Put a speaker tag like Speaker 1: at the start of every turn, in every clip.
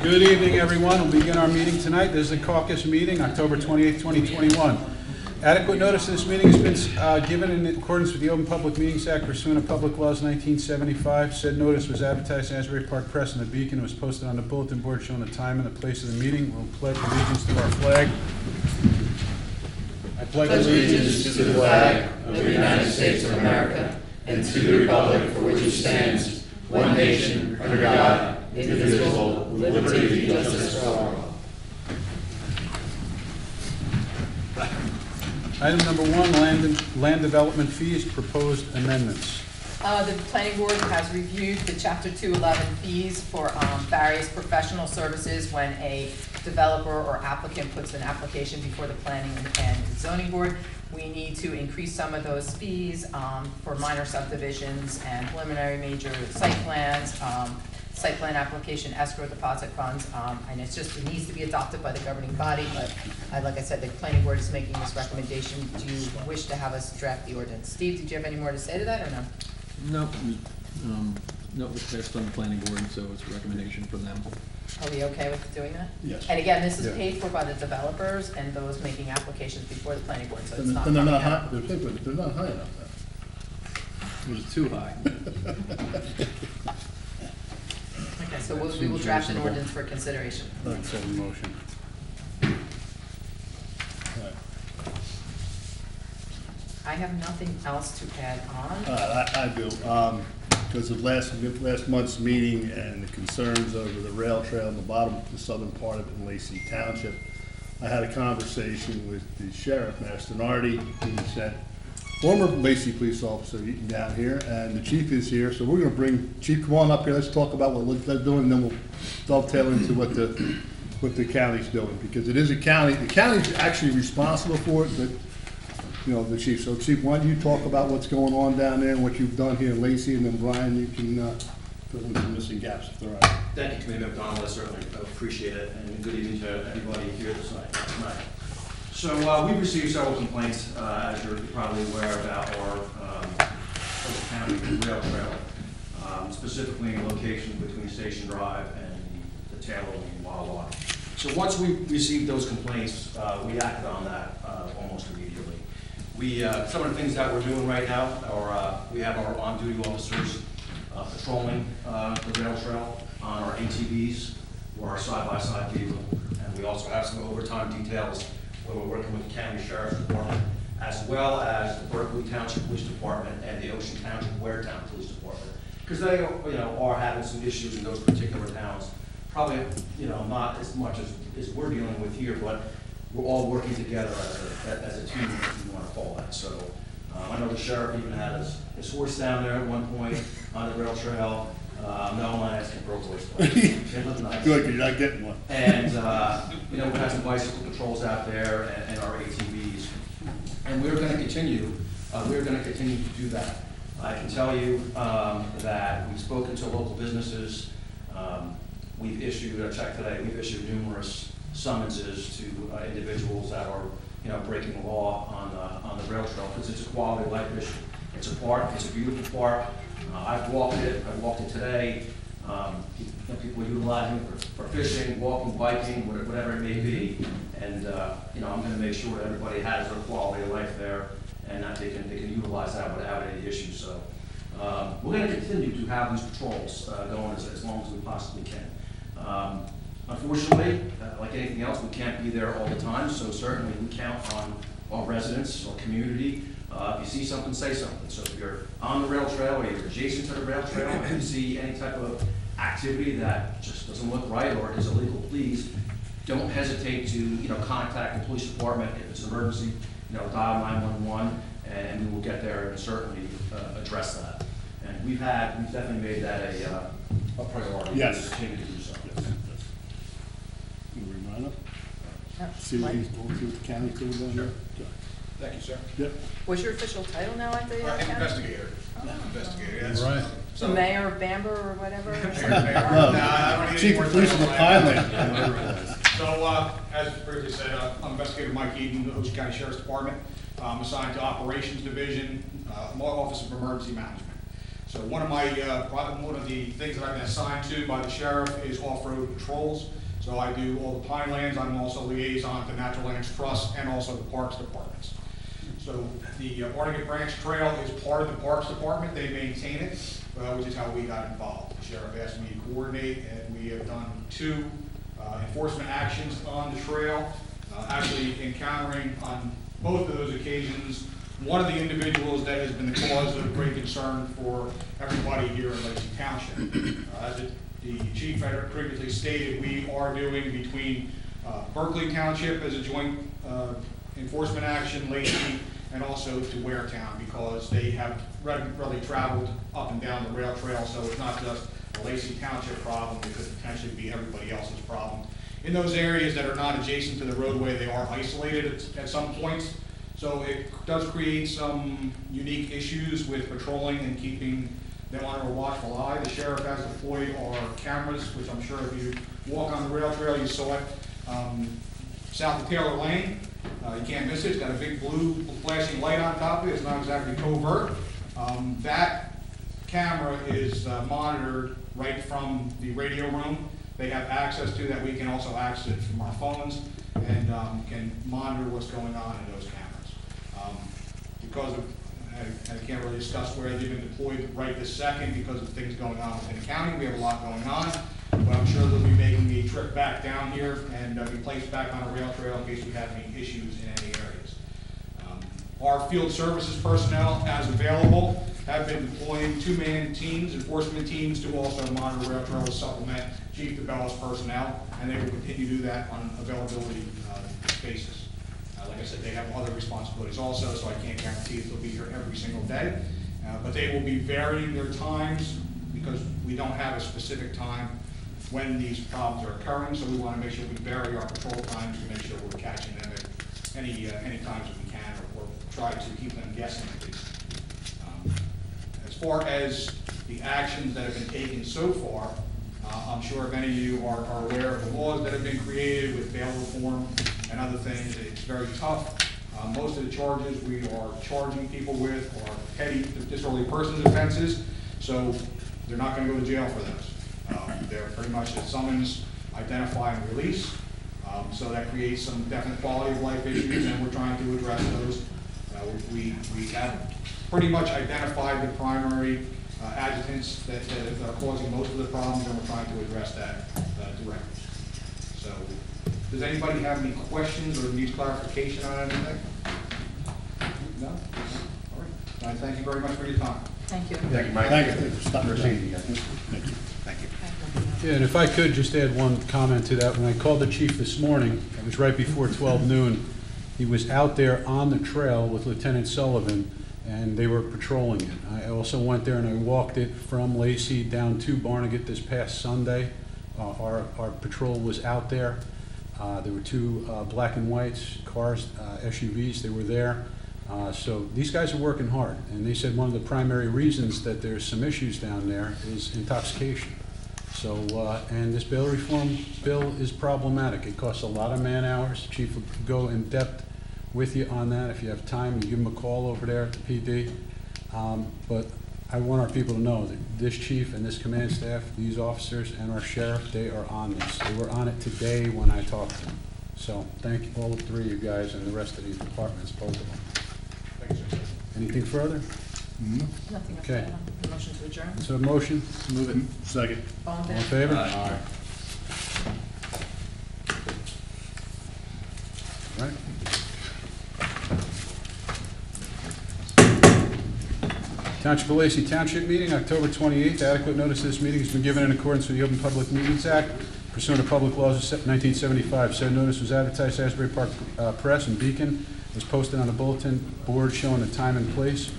Speaker 1: Good evening, everyone. We'll begin our meeting tonight. This is the caucus meeting, October 28th, 2021. Adequate notice of this meeting has been given in accordance with the Open Public Meetings Act pursuant to Public Laws 1975. Said notice was advertised in Asbury Park Press and the Beacon and was posted on the bulletin board showing the time and the place of the meeting. We'll pledge allegiance to our flag. I pledge allegiance
Speaker 2: to the flag of the United States of America and to the republic for which it stands, one nation, under God, indivisible, with liberty and justice for all.
Speaker 1: Item number one, land development fees, proposed amendments.
Speaker 3: The planning board has reviewed the Chapter 211 fees for various professional services when a developer or applicant puts an application before the planning and zoning board. We need to increase some of those fees for minor subdivisions and preliminary major site plans, site plan application, escrow deposit funds, and it needs to be adopted by the governing body, but like I said, the planning board is making this recommendation. Do you wish to have us draft the ordinance? Steve, did you have any more to say to that, or no?
Speaker 4: No, it's passed on the planning board, so it's a recommendation from them.
Speaker 3: Are we okay with doing that?
Speaker 1: Yes.
Speaker 3: And again, this is paid for by the developers and those making applications before the planning board, so it's not.
Speaker 5: And they're not high, they're not high enough
Speaker 4: It was too high.
Speaker 3: Okay, so we will draft an ordinance for consideration.
Speaker 1: That's a motion.
Speaker 3: I have nothing else to add on.
Speaker 5: I do, because of last month's meeting and the concerns over the rail trail in the bottom, the southern part of it in Lacey Township. I had a conversation with the sheriff, Master Nardi, who said, former Lacey police officer down here, and the chief is here, so we're gonna bring, Chief, come on up here, let's talk about what they're doing, and then we'll dovetail into what the county's doing, because it is a county, the county's actually responsible for it, but, you know, the chief. So Chief, why don't you talk about what's going on down there and what you've done here in Lacey, and then Brian, you can fill in some missing gaps if there are.
Speaker 6: Thank you, Committee Member Donald, I certainly appreciate it, and good evening to everybody here tonight. So we've received several complaints, as you're probably aware, about our county rail trail, specifically in location between Station Drive and the tail of the Wawa. So once we received those complaints, we acted on that almost immediately. Some of the things that we're doing right now are we have our on-duty officers patrolling the rail trail on our ATVs or our side-by-side vehicle, and we also have some overtime details where we're working with the County Sheriff's Department, as well as the Berkeley Township Police Department and the Ocean Township Waretown Police Department, because they, are having some issues in those particular towns. Probably, not as much as we're dealing with here, but we're all working together as a team, if you want to call that. So I know the sheriff even had his horse down there at one point on the rail trail. No, I'm not asking for a horse, but it looked nice.
Speaker 5: Good, because you're not getting one.
Speaker 6: And, we have some bicycle patrols out there and our ATVs. And we're gonna continue to do that. I can tell you, that we've spoken to local businesses. We've issued, I checked today, we've issued numerous summonses to individuals that are, breaking the law on the rail trail, because it's a quality of life issue. It's a park, it's a beautiful park. I've walked it today. People utilizing it for fishing, walking, biking, whatever it may be. And, I'm gonna make sure that everybody has their quality of life there and that they can utilize that without any issues. So, we're gonna continue to have these patrols going as long as we possibly can. Unfortunately, like anything else, we can't be there all the time, so certainly we count on our residents, our community. If you see something, say something. So if you're on the rail trail or you're adjacent to the rail trail and you see any type of activity that just doesn't look right or is illegal, please don't hesitate to contact the police department. If it's an emergency, dial 911 and we will get there and certainly address that. And we've definitely made that a priority.
Speaker 5: Yes.
Speaker 6: To continue to do so.
Speaker 5: Yes. You remind us? See
Speaker 3: Mike?
Speaker 5: what he's going through with the county too down there?
Speaker 6: Sure.
Speaker 7: Thank you, sir.
Speaker 5: Yep.
Speaker 3: What's your official title now at the county?
Speaker 7: Investigator. Investigator, yes.
Speaker 1: Right.
Speaker 3: So Mayor of Bamber or whatever? or something?
Speaker 5: No.
Speaker 7: I don't need
Speaker 5: Chief
Speaker 7: any more
Speaker 5: of Police of the
Speaker 7: time.
Speaker 5: Thailand.
Speaker 7: So, as previously said, I'm Investigator Mike Eden, the Ocean County Sheriff's Department. I'm assigned to Operations Division, Office of Emergency Management. So one of the things that I've been assigned to by the sheriff is off-road patrols. So I do all the Pinelands. I'm also liaison to Natural Lands Trust and also the Parks Departments. So the Barnegat Branch Trail is part of the Parks Department. They maintain it, which is how we got involved. The sheriff asked me to coordinate, and we have done 2 enforcement actions on the trail, actually encountering on both of those occasions one of the individuals that has been the cause of great concern for everybody here in Lacey Township. As the chief had previously stated, we are doing between Berkeley Township as a joint enforcement action, Lacey, and also to Waretown, because they have really traveled up and down the rail trail, so it's not just a Lacey Township problem, it could potentially be everybody else's problem. In those areas that are not adjacent to the roadway, they are isolated at some points, so it does create some unique issues with patrolling and keeping them under a watchful eye. The sheriff has deployed our cameras, which I'm sure if you walk on the rail trail, you saw it south of Taylor Lane. You can't miss it. It's got a big blue flashing light on top of it. It's not exactly covert. That camera is monitored right from the radio room. They have access to that. We can also access it from our phones and can monitor what's going on in those cameras. Because of, I can't really discuss where they've been deployed right this second because of things going on within the county. We have a lot going on, but I'm sure they'll be making a trip back down here and be placed back on a rail trail in case we have any issues in any areas. Our field services personnel, as available, have been deploying 2-man teams, enforcement teams, to also monitor rail trails, supplement Chief DeBella's personnel, and they will continue to do that on an availability basis. Like I said, they have other responsibilities also, so I can't guarantee that they'll be here every single day. But they will be varying their times because we don't have a specific time when these problems are occurring, so we want to make sure we vary our patrol times to make sure we're catching them at any times that we can, or try to keep them guessing at least. As far as the actions that have been taken so far, I'm sure if any of you are aware of the laws that have been created with bail reform and other things. It's very tough. Most of the charges we are charging people with are petty disorderly persons offenses, so they're not going to go to jail for those. They're pretty much a summons, identify, and release. So that creates some definite quality of life issues, and we're trying to address those. We have pretty much identified the primary agitants that are causing most of the problems, and we're trying to address that directly. So, does anybody have any questions or needs clarification on anything? No? All right. I thank you very much for your time.
Speaker 3: Thank you.
Speaker 5: Thank you, Mike. Thank you for stopping proceeding. Thank you.
Speaker 1: Yeah, and if I could just add one comment to that. When I called the chief this morning, it was right before 12 noon. He was out there on the trail with Lieutenant Sullivan, and they were patrolling it. I also went there and I walked it from Lacey down to Barnegat this past Sunday. Our patrol was out there. There were 2 black and whites cars, SUVs. They were there. So these guys are working hard, and they said one of the primary reasons that there's some issues down there is intoxication. So, and this bail reform bill is problematic. It costs a lot of man hours. The chief will go in depth with you on that. If you have time, you give him a call over there at the PD. But I want our people to know that this chief and this command staff, these officers and our sheriff, they are on this. They were on it today when I talked to them. So thank you, all 3 of you guys and the rest of these departments, both of them.
Speaker 7: Thank you, sir.
Speaker 1: Anything further?
Speaker 3: Nothing else.
Speaker 1: Okay.
Speaker 3: Motion to adjourn.
Speaker 1: So a motion?
Speaker 5: Move it. Second.
Speaker 3: All in
Speaker 1: All in
Speaker 3: favor?
Speaker 1: favor?
Speaker 5: Aye.
Speaker 1: All right. Township of Lacey Township meeting, October 28th. Adequate notice of this meeting has been given in accordance with the Open Public Meetings Act pursuant to public laws of 1975. Said notice was advertised Asbury Park Press and Beacon, was posted on a bulletin board showing the time and place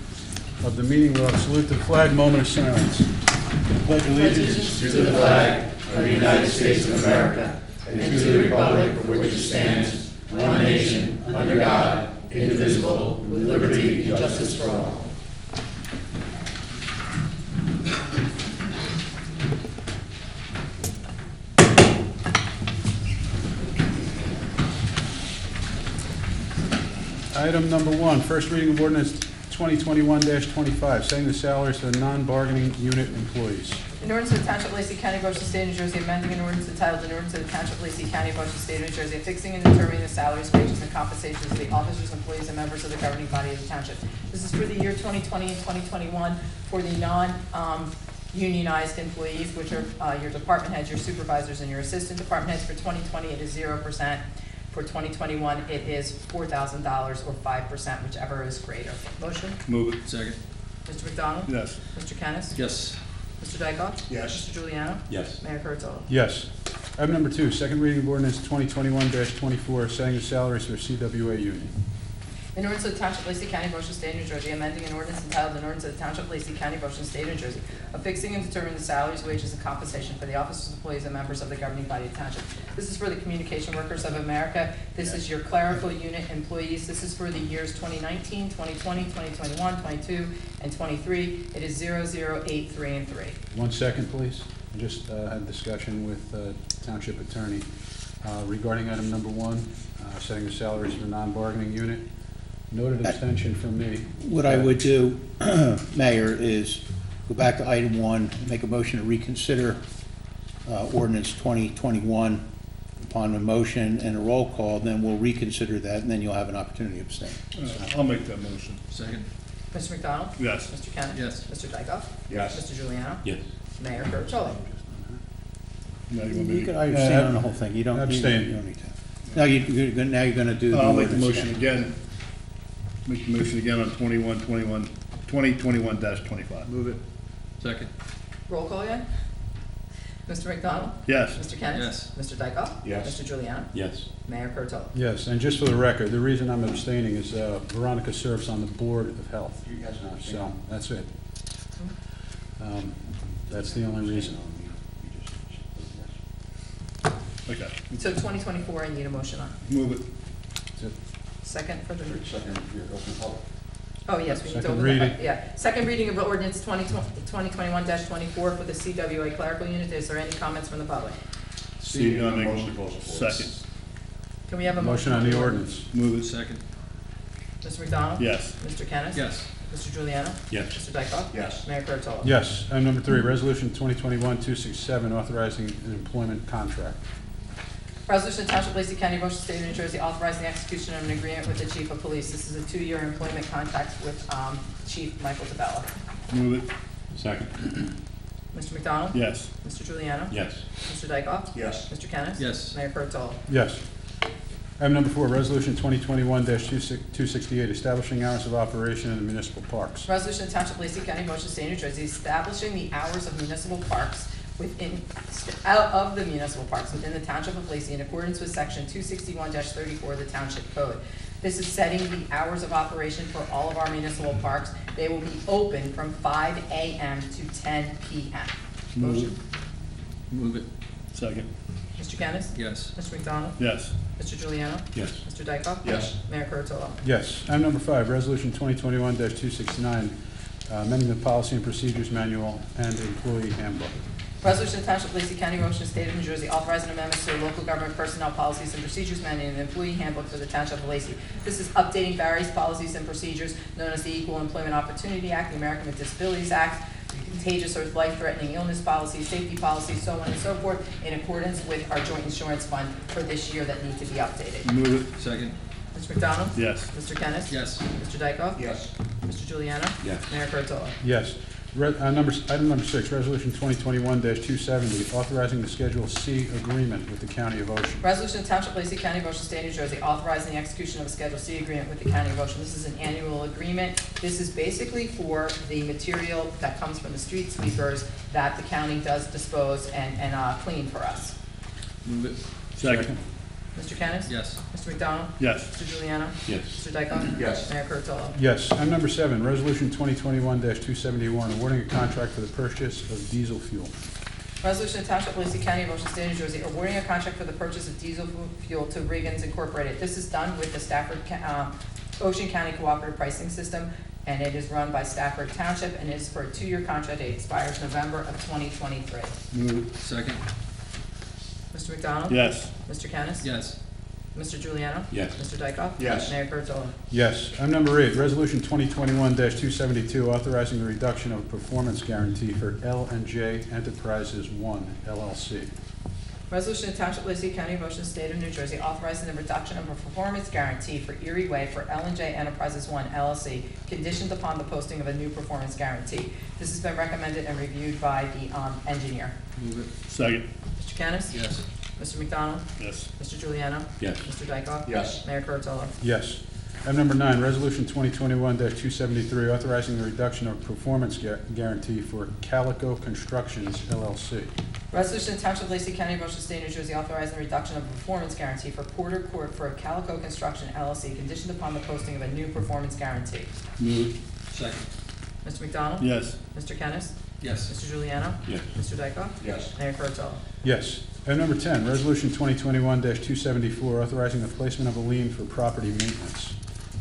Speaker 1: of the meeting. We'll salute the flag, moment of silence. Pledge allegiance
Speaker 2: To the flag of the United States of America and to the republic for which it stands, one nation, under God, indivisible, with liberty and justice for all.
Speaker 1: Item number 1, first reading of ordinance 2021-25, setting the salaries for the non-bargaining unit employees.
Speaker 3: In ordinance of the Township of Lacey County, Ocean State, New Jersey, amending an ordinance entitled, an ordinance of the Township of Lacey County, Ocean State, New Jersey, fixing and determining the salaries, wages, and compensations of the officers, employees, and members of the governing body of the township. This is for the year 2020 and 2021 for the unionized employees, which are your department heads, your supervisors, and your assistant department heads. For 2020, it is 0%. For 2021, it is $4,000 or 5%, whichever is greater. Motion?
Speaker 5: Move it.
Speaker 4: Second.
Speaker 3: Mr. McDonald?
Speaker 5: Yes.
Speaker 3: Mr. Kennis?
Speaker 4: Yes.
Speaker 3: Mr. Dykoff?
Speaker 7: Yes.
Speaker 3: Mr. Juliano?
Speaker 2: Yes.
Speaker 3: Mayor Kurtolo?
Speaker 1: Yes. Item number 2, second reading of ordinance 2021-24, setting the salaries for CWA union.
Speaker 3: In ordinance of the Township of Lacey County, Ocean State, New Jersey, amending an ordinance entitled, an ordinance of the Township of Lacey County, Ocean State, New Jersey, affixing and determining the salaries, wages, and compensation for the officers, employees, and members of the governing body of the township. This is for the Communication Workers of America. This is your clerical unit employees. This is for the years 2019, 2020, 2021, 22, and 23. It is 0083 and 3.
Speaker 1: 1 second, please. I just had a discussion with Township Attorney regarding item number 1, setting the salaries for the non-bargaining unit. Noted abstention from me.
Speaker 8: What I would do, Mayor, is go back to item 1, make a motion to reconsider ordinance 2021 upon a motion and a roll call, then we'll reconsider that, and then you'll have an opportunity to abstain.
Speaker 5: I'll make that motion.
Speaker 4: Second.
Speaker 3: Mr. McDonald?
Speaker 5: Yes.
Speaker 3: Mr. Kennis?
Speaker 4: Yes.
Speaker 3: Mr. Dykoff?
Speaker 7: Yes.
Speaker 3: Mr. Juliano?
Speaker 2: Yes.
Speaker 3: Mayor Kurtolo?
Speaker 5: Now you want me
Speaker 8: You
Speaker 5: to-
Speaker 8: can abstain on the whole thing, you don't,
Speaker 1: Abstain.
Speaker 8: you don't need to. Now you're gonna do the
Speaker 5: I'll make the
Speaker 8: ordinance
Speaker 5: motion again. Make the motion again on 2021-25.
Speaker 4: Move it. Second.
Speaker 3: Roll call again? Mr. McDonald?
Speaker 5: Yes.
Speaker 3: Mr. Kennis?
Speaker 4: Yes.
Speaker 3: Mr. Dykoff?
Speaker 7: Yes.
Speaker 3: Mr. Juliano?
Speaker 2: Yes.
Speaker 3: Mayor Kurtolo?
Speaker 1: Yes, and just for the record, the reason I'm abstaining is Veronica serves on the Board of Health. So, that's it. That's the only reason.
Speaker 5: Okay.
Speaker 3: So 2024, I need a motion on.
Speaker 5: Move it.
Speaker 1: That's it.
Speaker 3: Second for the,
Speaker 2: Second, you're open public.
Speaker 3: oh, yes, we need to
Speaker 1: Second
Speaker 3: open
Speaker 1: reading.
Speaker 3: yeah. Second reading of ordinance 2021-24 for the CWA clerical unit. Is there any comments from the public?
Speaker 5: Steve, you wanna make
Speaker 2: Motion
Speaker 5: a
Speaker 2: to close the floor.
Speaker 5: second?
Speaker 3: Can we have a
Speaker 1: Motion on the ordinance.
Speaker 5: Move it.
Speaker 4: Second.
Speaker 3: Mr. McDonald?
Speaker 5: Yes.
Speaker 3: Mr. Kennis?
Speaker 4: Yes.
Speaker 3: Mr. Juliano?
Speaker 2: Yes.
Speaker 3: Mr. Dykoff?
Speaker 7: Yes.
Speaker 3: Mayor Kurtolo?
Speaker 1: Yes. Item number 3, resolution 2021-267, authorizing an employment contract.
Speaker 3: Resolution to Township of Lacey County, Ocean State, New Jersey, authorizing the execution of an agreement with the Chief of Police. This is a 2-year employment contract with Chief Michael DeBella.
Speaker 5: Move it.
Speaker 2: Second.
Speaker 3: Mr. McDonald?
Speaker 5: Yes.
Speaker 3: Mr. Juliano?
Speaker 2: Yes.
Speaker 3: Mr. Dykoff?
Speaker 7: Yes.
Speaker 3: Mr. Kennis?
Speaker 4: Yes.
Speaker 3: Mayor Kurtolo?
Speaker 1: Yes. Item number 4, resolution 2021-268, establishing hours of operation in the municipal parks.
Speaker 3: Resolution to Township of Lacey County, Ocean State, New Jersey, establishing the hours of municipal parks within the Township of Lacey in accordance with section 261-34 of the Township Code. This is setting the hours of operation for all of our municipal parks. They will be open from 5 a.m. to 10 p.m.
Speaker 5: Move it.
Speaker 4: Move it.
Speaker 5: Second.
Speaker 3: Mr. Kennis?
Speaker 4: Yes.
Speaker 3: Mr. McDonald?
Speaker 5: Yes.
Speaker 3: Mr. Juliano?
Speaker 2: Yes.
Speaker 3: Mr. Dykoff?
Speaker 7: Yes.
Speaker 3: Mayor Kurtolo?
Speaker 1: Yes. Item number 5, resolution 2021-269, amending the policy and procedures manual and employee handbook.
Speaker 3: Resolution to Township of Lacey County, Ocean State of New Jersey, authorizing amendments to the local government personnel policies and procedures manual and employee handbook for the Township of Lacey. This is updating various policies and procedures known as the Equal Employment Opportunity Act, the American with Disabilities Act, the Contagious or Life-Threatening Illness Policy, Safety Policy, so on and so forth, in accordance with our joint insurance fund for this year that need to be updated.
Speaker 5: Move it.
Speaker 4: Second.
Speaker 3: Mr. McDonald?
Speaker 5: Yes.
Speaker 3: Mr. Kennis?
Speaker 4: Yes.
Speaker 3: Mr. Dykoff?
Speaker 7: Yes.
Speaker 3: Mr. Juliano?
Speaker 2: Yes.
Speaker 3: Mayor Kurtolo?
Speaker 1: Yes. Item number 6, resolution 2021-270, authorizing the Schedule C agreement with the County of Ocean.
Speaker 3: Resolution to Township of Lacey County, Ocean State, New Jersey, authorizing the execution of a Schedule C agreement with the County of Ocean. This is an annual agreement. This is basically for the material that comes from the street sweepers that the county does dispose and clean for us.
Speaker 4: Move it.
Speaker 5: Second.
Speaker 3: Mr. Kennis?
Speaker 4: Yes.
Speaker 3: Mr. McDonald?
Speaker 5: Yes.
Speaker 3: Mr. Juliano?
Speaker 2: Yes.
Speaker 3: Mr. Dykoff?
Speaker 7: Yes.
Speaker 3: Mayor Kurtolo?
Speaker 1: Yes. Item number 7, resolution 2021-271, awarding a contract for the purchase of diesel fuel.
Speaker 3: Resolution to Township of Lacey County, Ocean State, New Jersey, awarding a contract for the purchase of diesel fuel to Riggins Incorporated. This is done with the Ocean County Cooperative Pricing System, and it is run by Stafford Township, and it is for a 2-year contract. It expires November of 2023.
Speaker 5: Move it.
Speaker 4: Second.
Speaker 3: Mr. McDonald?
Speaker 5: Yes.
Speaker 3: Mr. Kennis?
Speaker 4: Yes.
Speaker 3: Mr. Juliano?
Speaker 2: Yes.
Speaker 3: Mr. Dykoff?
Speaker 7: Yes.
Speaker 3: Mayor Kurtolo?
Speaker 1: Yes. Item number 8, Resolution 2021-272, authorizing the reduction of performance guarantee for L&J Enterprises 1 LLC.
Speaker 3: Resolution to Township of Lacey County, Ocean State of New Jersey, authorizing the reduction of a performance guarantee for Erie Way for L&J Enterprises 1 LLC, conditioned upon the posting of a new performance guarantee. This has been recommended and reviewed by the engineer.
Speaker 4: Move it.
Speaker 5: Second.
Speaker 3: Mr. Kennis?
Speaker 4: Yes.
Speaker 3: Mr. McDonald?
Speaker 5: Yes.
Speaker 3: Mr. Juliano?
Speaker 2: Yes.
Speaker 3: Mr. Dykoff?
Speaker 7: Yes.
Speaker 3: Mayor Kurtolo?
Speaker 1: Yes. Item number 9, Resolution 2021-273, authorizing the reduction of performance guarantee for Calico Constructions LLC.
Speaker 3: Resolution to Township of Lacey County, Ocean State, New Jersey, authorizing the reduction of a performance guarantee for Porter Court for Calico Construction LLC, conditioned upon the posting of a new performance guarantee.
Speaker 5: Move it.
Speaker 4: Second.
Speaker 3: Mr. McDonald?
Speaker 5: Yes.
Speaker 3: Mr. Kennis?
Speaker 4: Yes.
Speaker 3: Mr. Juliano?
Speaker 2: Yes.
Speaker 3: Mr. Dykoff?
Speaker 7: Yes.
Speaker 3: Mayor Kurtolo?
Speaker 1: Yes. Item number 10, Resolution 2021-274, authorizing the placement of a lien for property maintenance.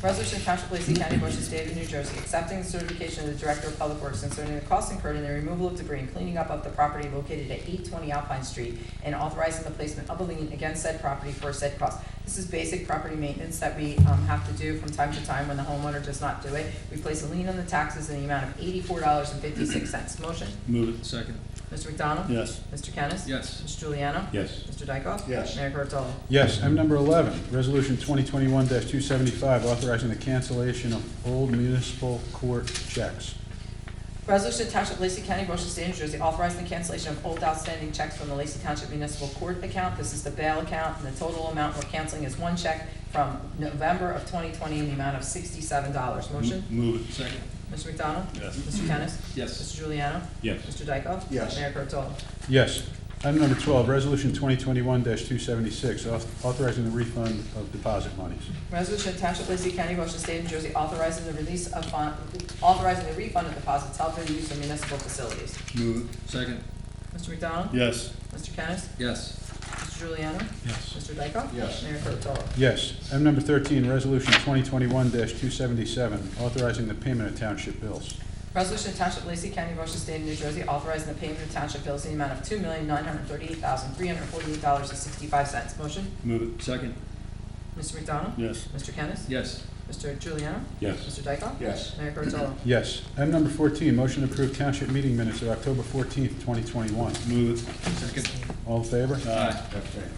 Speaker 3: Resolution to Township of Lacey County, Ocean State of New Jersey, accepting the certification of the Director of Public Works concerning the costs incurred in the removal of debris and cleaning up of the property located at 820 Alpine Street, and authorizing the placement of a lien against said property for said cost. This is basic property maintenance that we have to do from time to time when the homeowner does not do it. We place a lien on the taxes in the amount of $84.56. Motion?
Speaker 5: Move it.
Speaker 4: Second.
Speaker 3: Mr. McDonald?
Speaker 5: Yes.
Speaker 3: Mr. Kennis?
Speaker 4: Yes.
Speaker 3: Mr. Juliano?
Speaker 2: Yes.
Speaker 3: Mr. Dykoff?
Speaker 7: Yes.
Speaker 3: Mayor Kurtolo?
Speaker 1: Yes. Item number 11, Resolution 2021-275, authorizing the cancellation of old municipal court checks.
Speaker 3: Resolution to Township of Lacey County, Ocean State, New Jersey, authorizing the cancellation of old outstanding checks from the Lacey Township Municipal Court account. This is the bail account, and the total amount we're canceling is one check from November of 2020 in the amount of $67. Motion?
Speaker 5: Move it.
Speaker 4: Second.
Speaker 3: Mr. McDonald?
Speaker 5: Yes.
Speaker 3: Mr. Kennis?
Speaker 4: Yes.
Speaker 3: Mr. Juliano?
Speaker 2: Yes.
Speaker 3: Mr. Dykoff?
Speaker 7: Yes.
Speaker 3: Mayor Kurtolo?
Speaker 1: Yes. Item number 12, Resolution 2021-276, authorizing the refund of deposit monies.
Speaker 3: Resolution to Township of Lacey County, Ocean State, New Jersey, authorizing the release of authorizing the refund of deposits held for the use of municipal facilities.
Speaker 5: Move it.
Speaker 4: Second.
Speaker 3: Mr. McDonald?
Speaker 5: Yes.
Speaker 3: Mr. Kennis?
Speaker 4: Yes.
Speaker 3: Mr. Juliano?
Speaker 1: Yes.
Speaker 3: Mr. Dykoff?
Speaker 7: Yes.
Speaker 3: Mayor Kurtolo?
Speaker 1: Yes. Item number 13, Resolution 2021-277, authorizing the payment of township bills.
Speaker 3: Resolution to Township of Lacey County, Ocean State of New Jersey, authorizing the payment of township bills in the amount of $2,938,348.65. Motion?
Speaker 5: Move it.
Speaker 4: Second.
Speaker 3: Mr. McDonald?
Speaker 5: Yes.
Speaker 3: Mr. Kennis?
Speaker 4: Yes.
Speaker 3: Mr. Juliano?
Speaker 2: Yes.
Speaker 3: Mr. Dykoff?
Speaker 7: Yes.
Speaker 3: Mayor Kurtolo?
Speaker 1: Yes. Item number 14, motion to approve township meeting minutes of October 14th, 2021.
Speaker 5: Move it.
Speaker 4: Second.
Speaker 1: All in favor?
Speaker 4: Aye.
Speaker 1: Abstain.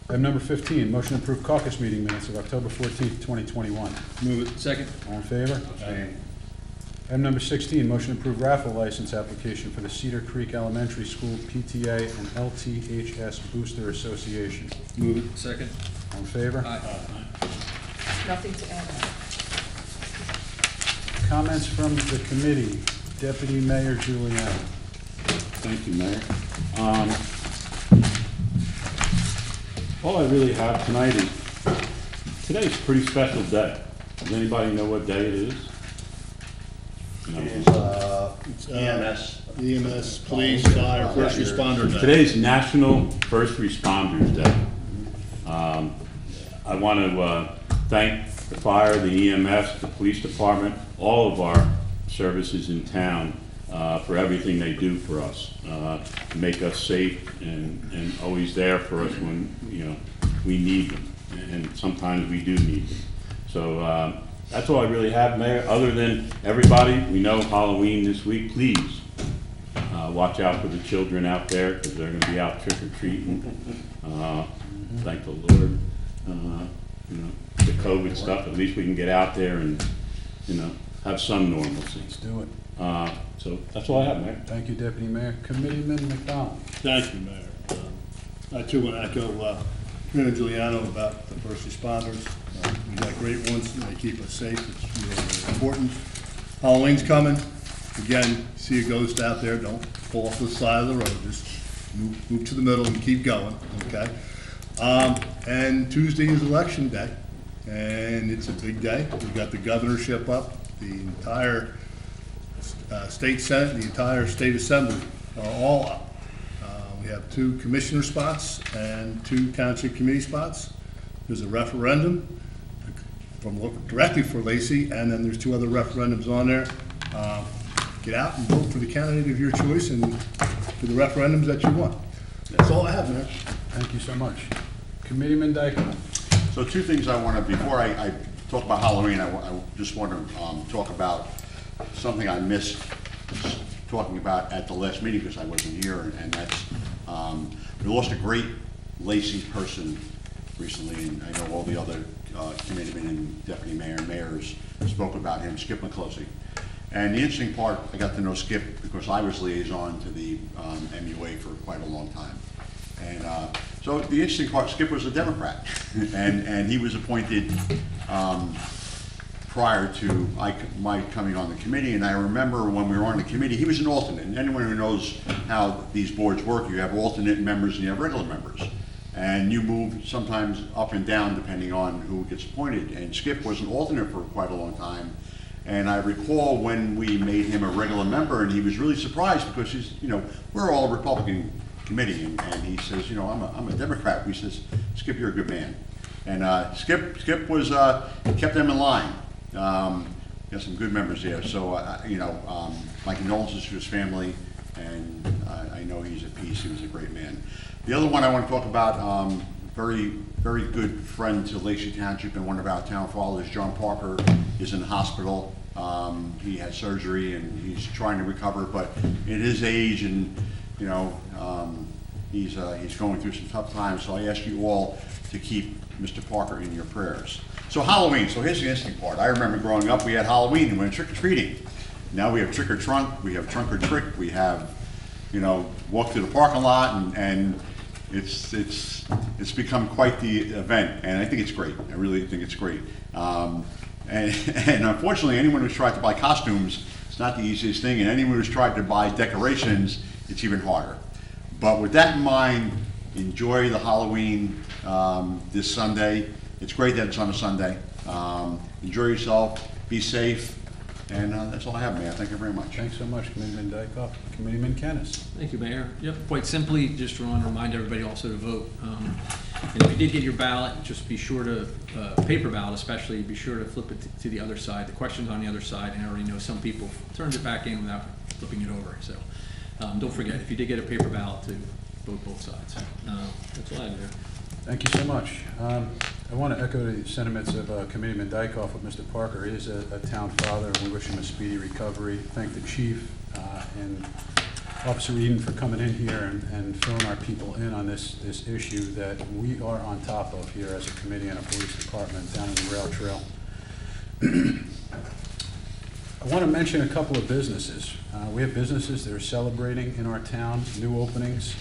Speaker 1: Item number 15, motion to approve caucus meeting minutes of October 14th, 2021.
Speaker 5: Move it.
Speaker 4: Second.
Speaker 1: All in favor?
Speaker 5: Aye.
Speaker 1: Item number 16, motion to approve raffle license application for the Cedar Creek Elementary School PTA and LTHS Booster Association.
Speaker 5: Move it.
Speaker 4: Second.
Speaker 1: All in favor?
Speaker 4: Aye.
Speaker 3: Nothing to add.
Speaker 1: Comments from the committee. Deputy Mayor Giuliano.
Speaker 2: Thank you, Mayor. All I really have tonight is, today's a pretty special day. Does anybody know what day it is? No.
Speaker 5: It's, EMS, police, fire, first responder day.
Speaker 2: Today's National First Responders Day. I want to thank the fire, the EMS, the police department, all of our services in town for everything they do for us, to make us safe and always there for us when we need them, and sometimes we do need them. So that's all I really have, Mayor. Other than everybody, we know Halloween this week. Please watch out for the children out there because they're going to be out trick or treating. Thank the Lord. The COVID stuff. At least we can get out there and have some normalcy.
Speaker 1: Let's do it.
Speaker 2: So that's all I have, Mayor.
Speaker 1: Thank you, Deputy Mayor. Committeeman McDonald.
Speaker 5: Thank you, Mayor. I too want to echo Mayor Giuliano about the first responders. We got great ones, and they keep us safe. It's really, really important. Halloween's coming. Again, see a ghost out there, don't fall off the side of the road. Just move to the middle and keep going, okay? And Tuesday is Election Day, and it's a big day. We've got the governorship up, the entire state senate, the entire state assembly are all up. We have 2 commissioner spots and 2 township committee spots. There's a referendum directly for Lacey, and then there's 2 other referendums on there. Get out and vote for the candidate of your choice and for the referendums that you want. That's all I have, Mayor.
Speaker 1: Thank you so much. Committeeman Dykoff.
Speaker 9: So two things I want to, before I talk about Halloween, I just want to talk about something I missed talking about at the last meeting because I wasn't here, and that's, we lost a great Lacey person recently, and I know all the other committeemen and deputy mayor and mayors spoke about him, Skip McCloskey. And the interesting part, I got to know Skip because I was liaison to the MUA for quite a long time. And so the interesting part, Skip was a Democrat, and he was appointed prior to my coming on the committee. And I remember when we were on the committee, he was an alternate. And anyone who knows how these boards work, you have alternate members and you have regular members. And you move sometimes up and down depending on who gets appointed. And Skip was an alternate for quite a long time. And I recall when we made him a regular member, and he was really surprised because he's, we're all a Republican committee, and he says, I'm a Democrat. He says, Skip, you're a good man. And Skip was, kept them in line. Got some good members there. So, my condolences to his family, and I know he's at peace. He was a great man. The other one I want to talk about, very, very good friend to Lacey Township and one of our town fathers, John Parker, is in the hospital. He had surgery and he's trying to recover, but at his age and, he's going through some tough times. So I ask you all to keep Mr. Parker in your prayers. So Halloween, so here's the interesting part. I remember growing up, we had Halloween and we went trick-or-treating. Now we have trick or trunk, we have trunk or trick, we have, walk through the parking lot, and it's become quite the event, and I think it's great. I really think it's great. And unfortunately, anyone who's tried to buy costumes, it's not the easiest thing, and anyone who's tried to buy decorations, it's even harder. But with that in mind, enjoy the Halloween this Sunday. It's great that it's on a Sunday. Enjoy yourself, be safe, and that's all I have, Mayor. Thank you very much.
Speaker 1: Thanks so much, Committeeman Dykoff. Committeeman Kennis.
Speaker 4: Thank you, Mayor. Yep, quite simply, just want to remind everybody also to vote. And if you did get your ballot, just be sure to, paper ballot especially, be sure to flip it to the other side. The question's on the other side, and I already know some people turned it back in without flipping it over. So don't forget, if you did get a paper ballot, to vote both sides. That's all I have there.
Speaker 1: Thank you so much. I want to echo the sentiments of Committeeman Dykoff with Mr. Parker. He is a town father, and we wish him a speedy recovery. Thank the chief and Officer Eden for coming in here and filling our people in on this issue that we are on top of here as a committee and a police department down in the rail trail. I want to mention a couple of businesses. We have businesses that are celebrating in our town, new openings,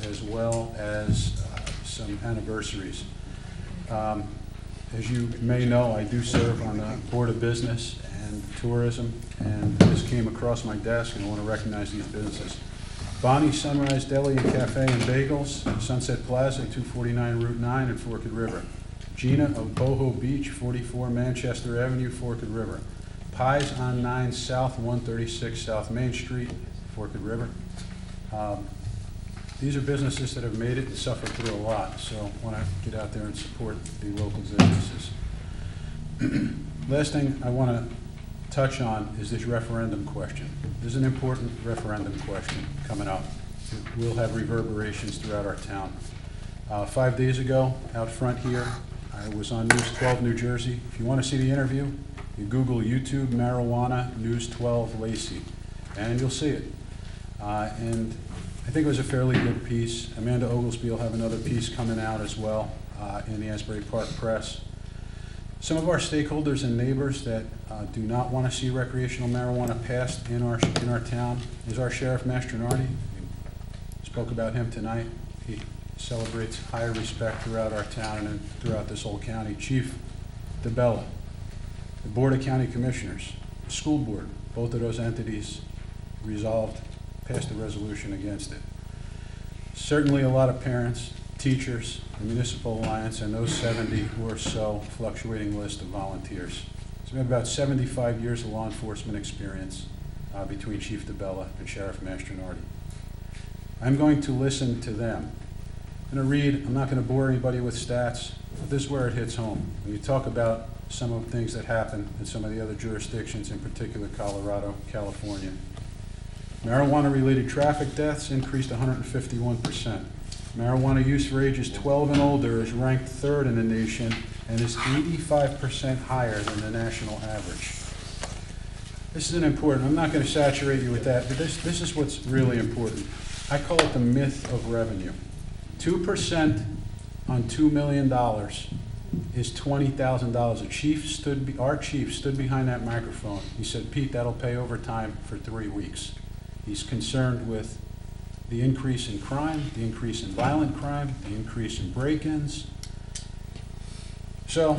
Speaker 1: as well as some anniversaries. As you may know, I do serve on the Board of Business and Tourism, and this came across my desk, and I want to recognize these businesses. Bonnie Sunrise Deli and Cafe and Bagels, Sunset Plaza, 249 Route 9 in Forked River. Gina of Boho Beach, 44 Manchester Avenue, Forked River. Pies on 9 South, 136 South Main Street, Forked River. These are businesses that have made it and suffered through a lot, so I want to get out there and support the local businesses. Last thing I want to touch on is this referendum question. This is an important referendum question coming up. It will have reverberations throughout our town. 5 days ago, out front here, I was on News 12 New Jersey. If you want to see the interview, you Google YouTube marijuana News 12 Lacey, and you'll see it. And I think it was a fairly good piece. Amanda Oglesby will have another piece coming out as well in the Asbury Park Press. Some of our stakeholders and neighbors that do not want to see recreational marijuana passed in our town is our Sheriff Mastronardi. We spoke about him tonight. He celebrates higher respect throughout our town and throughout this whole county. Chief DeBella, the Board of County Commissioners, the School Board, both of those entities passed a resolution against it. Certainly a lot of parents, teachers, the Municipal Alliance, and those 70 or so fluctuating list of volunteers. So we have about 75 years of law enforcement experience between Chief DeBella and Sheriff Mastronardi. I'm going to listen to them. I'm going to read, I'm not going to bore anybody with stats, but this is where it hits home. When you talk about some of the things that happen in some of the other jurisdictions, in particular Colorado, California. Marijuana-related traffic deaths increased 151%. Marijuana use for ages 12 and older is ranked third in the nation and is 85% higher than the national average. This is important. I'm not going to saturate you with that, but this is what's really important. I call it the myth of revenue. 2% on $2 million is $20,000. Our chief stood behind that microphone. He said, "Pete, that'll pay overtime for 3 weeks." He's concerned with the increase in crime, the increase in violent crime, the increase in break-ins. So,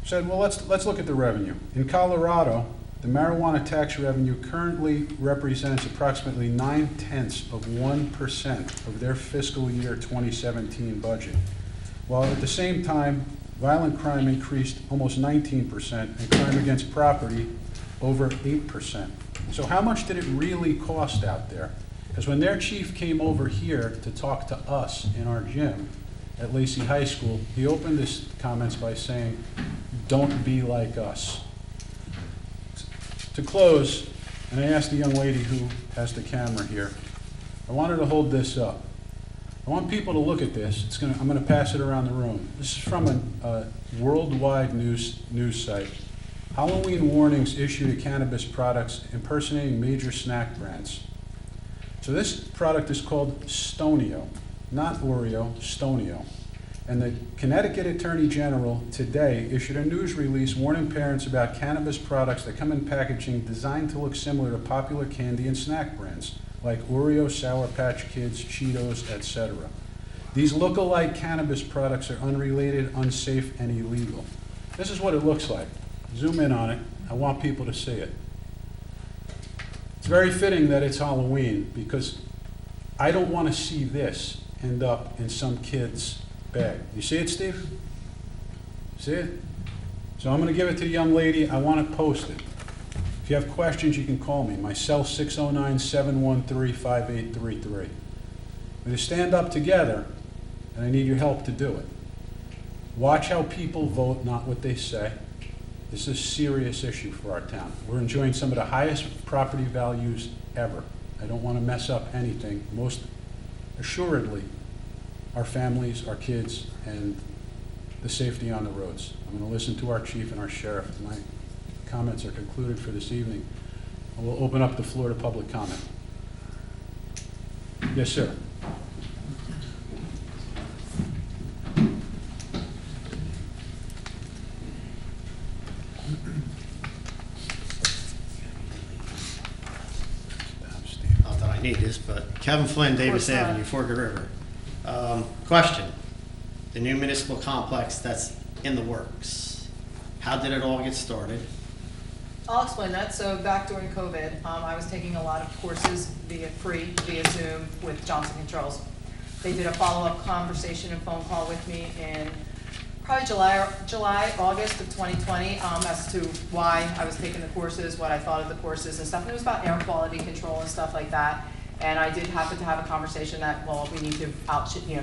Speaker 1: said, well, let's look at the revenue. In Colorado, the marijuana tax revenue currently represents approximately 0.9% of their fiscal year 2017 budget, while at the same time, violent crime increased almost 19% and crime against property over 8%. So how much did it really cost out there? Because when their chief came over here to talk to us in our gym at Lacey High School, he opened his comments by saying, "Don't be like us." To close, and I asked the young lady who has the camera here, I want her to hold this up. I want people to look at this. I'm going to pass it around the room. This is from a worldwide news site. Halloween warnings issued to cannabis products impersonating major snack brands. So this product is called Stonio, not Oreo, Stonio. And the Connecticut Attorney General today issued a news release warning parents about cannabis products that come in packaging designed to look similar to popular candy and snack brands like Oreo, Sour Patch Kids, Cheetos, etc. These look-alike cannabis products are unrelated, unsafe, and illegal. This is what it looks like. Zoom in on it. I want people to see it. It's very fitting that it's Halloween because I don't want to see this end up in some kid's bag. You see it, Steve? See it? So I'm going to give it to the young lady. I want to post it. If you have questions, you can call me. My cell 609-713-5833. We're going to stand up together, and I need your help to do it. Watch how people vote, not what they say. This is a serious issue for our town. We're enjoying some of the highest property values ever. I don't want to mess up anything. Most assuredly, our families, our kids, and the safety on the roads. I'm going to listen to our chief and our sheriff. My comments are concluded for this evening. I will open up the floor to public comment. Yes, sir.
Speaker 10: Not that I need this, but Kevin Flynn, Davis
Speaker 3: not.
Speaker 10: Avenue, Forked River. Question, the new municipal complex that's in the works, how did it all get started?
Speaker 3: I'll explain that. So back during COVID, I was taking a lot of courses via Zoom with Johnson Controls. They did a follow-up conversation and phone call with me in probably August of 2020 as to why I was taking the courses, what I thought of the courses and stuff. And it was about air quality control and stuff like that. And I did happen to have a conversation that, well, we need to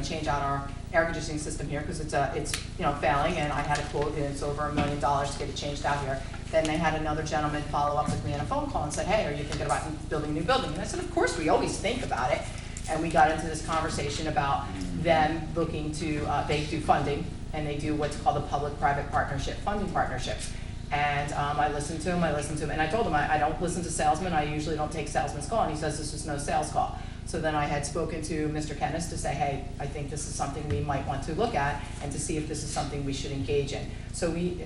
Speaker 3: change out our air conditioning system here because it's failing. And I had a quote, and it's over $1 million to get it changed out here. Then they had another gentleman follow up with me on a phone call and said, "Hey, are you thinking about building a new building?" And I said, "Of course, we always think about it." And we got into this conversation about them looking to, they do funding, and they do what's called a public-private partnership, funding partnerships. And I listened to him, and I told him I don't listen to salesmen. I usually don't take salesman's call, and he says this is no sales call. So then I had spoken to Mr. Kennis to say, hey, I think this is something we might want to look at and to see if this is something we should engage in. So we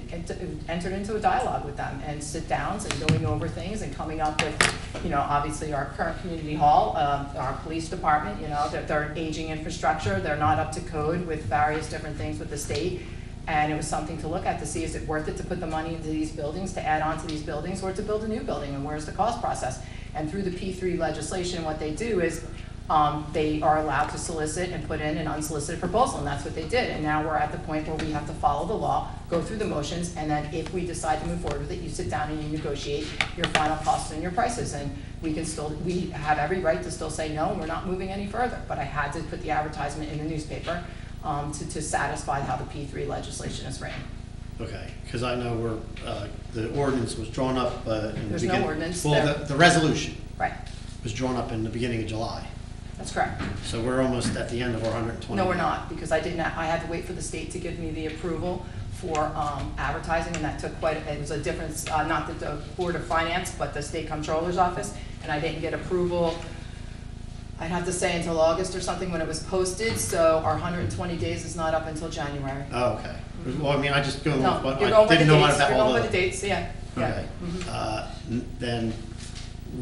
Speaker 3: entered into a dialogue with them and sit downs and going over things and coming up with, obviously our current community hall, our police department, their aging infrastructure, they're not up to code with various different things with the state. And it was something to look at to see, is it worth it to put the money into these buildings, to add on to these buildings, or to build a new building, and where's the cost process? And through the P3 legislation, what they do is they are allowed to solicit and put in an unsolicited proposal, and that's what they did. And now we're at the point where we have to follow the law, go through the motions, and then if we decide to move forward with it, you sit down and you negotiate your final costs and your prices. And we have every right to still say no, and we're not moving any further. But I had to put the advertisement in the newspaper to satisfy how the P3 legislation is written.
Speaker 10: Okay, because I know where the ordinance was drawn up in the
Speaker 3: There's
Speaker 10: beginning.
Speaker 3: no ordinance
Speaker 10: Well,
Speaker 3: there.
Speaker 10: the resolution
Speaker 3: Right.
Speaker 10: was drawn up in the beginning of July.
Speaker 3: That's correct.
Speaker 10: So we're almost at the end of our 120.
Speaker 3: No, we're not, because I had to wait for the state to give me the approval for advertising, and that took it was a difference, not the Board of Finance, but the State Comptroller's Office, and I didn't get approval, I'd have to say until August or something when it was posted, so our 120 days is not up until January.
Speaker 10: Oh, okay. Well, I mean, I just go with
Speaker 3: No,
Speaker 10: what
Speaker 3: you're
Speaker 10: I
Speaker 3: going by the
Speaker 10: didn't know
Speaker 3: dates,
Speaker 10: about
Speaker 3: you're
Speaker 10: all
Speaker 3: going by
Speaker 10: the.
Speaker 3: the dates, yeah.
Speaker 10: Okay.
Speaker 3: Mhm.
Speaker 10: Then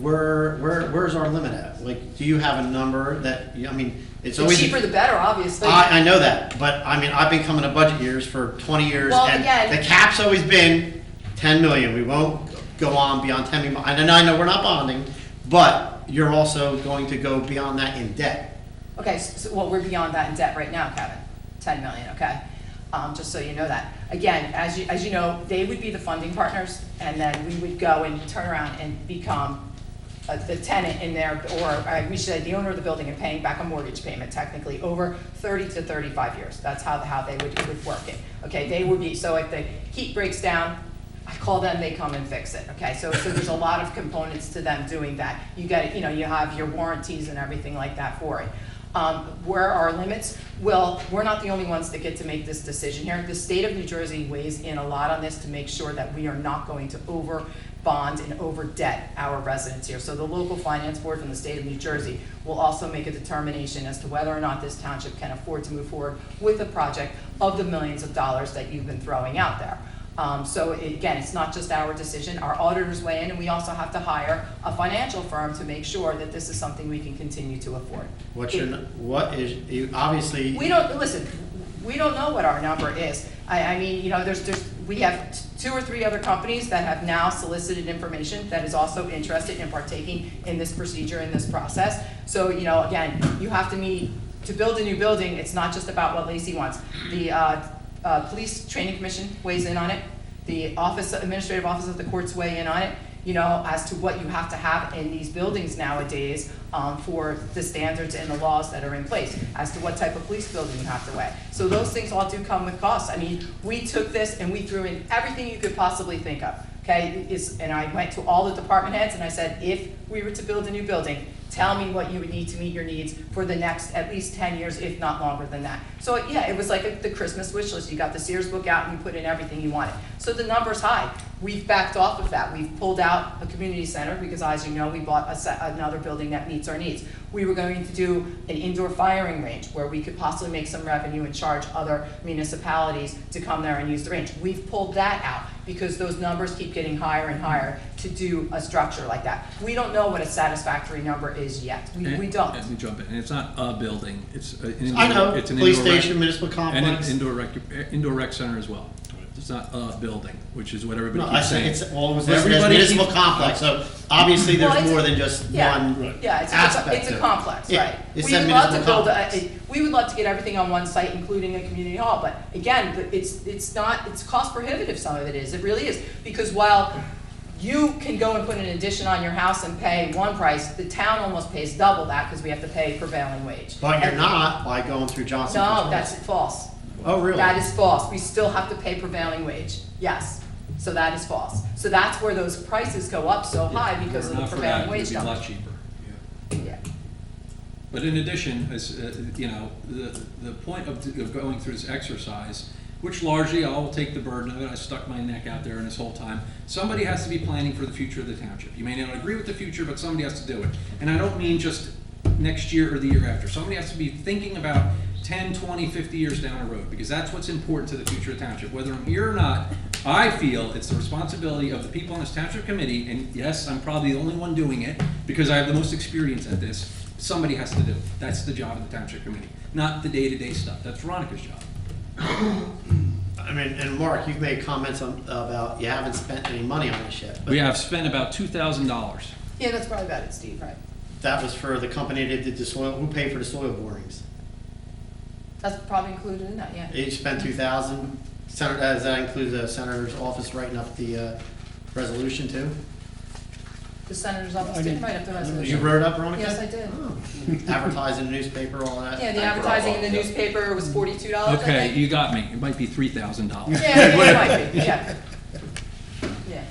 Speaker 10: where's our limit at? Like, do you have a number that, I mean, it's
Speaker 3: The
Speaker 10: always.
Speaker 3: cheaper the better, obviously.
Speaker 10: I know that, but I mean, I've been coming to budget years for 20 years,
Speaker 3: Well,
Speaker 10: and
Speaker 3: again-
Speaker 10: the cap's always been 10 million. We won't go on beyond 10 million. And I know we're not bonding, but you're also going to go beyond that in debt.
Speaker 3: Okay, well, we're beyond that in debt right now, Kevin, 10 million, okay? Just so you know that. Again, as you know, they would be the funding partners, and then we would go and turn around and become the tenant in there, or we should say the owner of the building and paying back a mortgage payment technically over 30 to 35 years. That's how they would work it. Okay, they would be, so if the heat breaks down, I call them, they come and fix it, okay? So there's a lot of components to them doing that. You have your warranties and everything like that for it. Where are our limits? Well, we're not the only ones that get to make this decision here. The state of New Jersey weighs in a lot on this to make sure that we are not going to over bond and over debt our residents here. So the local finance board from the state of New Jersey will also make a determination as to whether or not this township can afford to move forward with a project of the millions of dollars that you've been throwing out there. So again, it's not just our decision. Our auditors weigh in, and we also have to hire a financial firm to make sure that this is something we can continue to afford.
Speaker 10: Obviously.
Speaker 3: We don't know what our number is. I mean, we have 2 or 3 other companies that have now solicited information that is also interested in partaking in this procedure, in this process. So, again, you have to meet, to build a new building, it's not just about what Lacey wants. The Police Training Commission weighs in on it. The administrative office of the courts weigh in on it, as to what you have to have in these buildings nowadays for the standards and the laws that are in place, as to what type of police building you have to weigh. So those things all do come with costs. I mean, we took this and we threw in everything you could possibly think of, okay? And I went to all the department heads and I said, if we were to build a new building, tell me what you would need to meet your needs for the next at least 10 years, if not longer than that. So yeah, it was like the Christmas wish list. You got the Sears book out and you put in everything you wanted. So the number's high. We've backed off of that. We've pulled out a community center because, as you know, we bought another building that meets our needs. We were going to do an indoor firing range where we could possibly make some revenue and charge other municipalities to come there and use the range. We've pulled that out because those numbers keep getting higher and higher to do a structure like that. We don't know what a satisfactory number is yet. We don't.
Speaker 4: Let me jump in. And it's not a building. It's an indoor,
Speaker 10: I know,
Speaker 4: it's an
Speaker 10: police
Speaker 4: indoor rec-
Speaker 10: station, municipal
Speaker 4: and
Speaker 10: complex.
Speaker 4: an indoor rec center as well. It's not a building, which is what everybody
Speaker 10: No, I
Speaker 4: keeps
Speaker 10: said
Speaker 4: saying.
Speaker 10: it's all was listed as
Speaker 4: Everybody
Speaker 10: municipal
Speaker 4: keeps-
Speaker 10: complex, so obviously
Speaker 3: Well,
Speaker 10: there's
Speaker 3: it's-
Speaker 10: more than just
Speaker 3: Yeah,
Speaker 10: one
Speaker 3: yeah,
Speaker 10: aspect.
Speaker 3: it's a
Speaker 10: to it.
Speaker 3: complex,
Speaker 10: Yeah,
Speaker 3: right?
Speaker 10: it
Speaker 3: We
Speaker 10: said
Speaker 3: would love to
Speaker 10: municipal
Speaker 3: build
Speaker 10: complex.
Speaker 3: we would love to get everything on one site, including a community hall, but again, it's cost prohibitive, some of it is, it really is. Because while you can go and put an addition on your house and pay one price, the town almost pays double that because we have to pay prevailing wage.
Speaker 10: But you're
Speaker 3: And-
Speaker 10: not by going through Johnson
Speaker 3: No,
Speaker 10: Controls.
Speaker 3: that's false.
Speaker 10: Oh, really?
Speaker 3: That is false. We still have to pay prevailing wage, yes. So that is false. So that's where those prices go up so high because
Speaker 4: Were
Speaker 3: of the
Speaker 4: not for
Speaker 3: prevailing
Speaker 4: that, it would
Speaker 3: wage
Speaker 4: be a lot
Speaker 3: numbers.
Speaker 4: cheaper.
Speaker 3: Yeah.
Speaker 4: But in addition, as the point of going through this exercise, which largely I will take the burden of it. I stuck my neck out there in this whole time. Somebody has to be planning for the future of the township. You may not agree with the future, but somebody has to do it. And I don't mean just next year or the year after. Somebody has to be thinking about 10, 20, 50 years down the road, because that's what's important to the future of the township. Whether I'm here or not, I feel it's the responsibility of the people on this township committee, and yes, I'm probably the only one doing it because I have the most experience at this. Somebody has to do it. That's the job of the township committee, not the day-to-day stuff. That's Veronica's job.
Speaker 10: I mean, and Mark, you've made comments about you haven't spent any money on this yet. But
Speaker 4: We have spent about $2,000.
Speaker 3: Yeah, that's probably about it, Steve, right?
Speaker 10: that was for the company that did the soil, who paid for the soil borings?
Speaker 3: That's probably included in that, yeah.
Speaker 10: Each spent 2,000. Does that include the senator's office writing up the resolution too?
Speaker 3: The senator's office did write up the
Speaker 10: You
Speaker 3: resolution.
Speaker 10: wrote it up, Veronica?
Speaker 3: Yes, I did.
Speaker 10: Oh. Advertising in the newspaper, all that?
Speaker 3: Yeah, the advertising in the newspaper was $42, I
Speaker 4: Okay,
Speaker 3: think.
Speaker 4: you got me. It might be $3,000.
Speaker 3: Yeah, it might be, yeah. Yeah.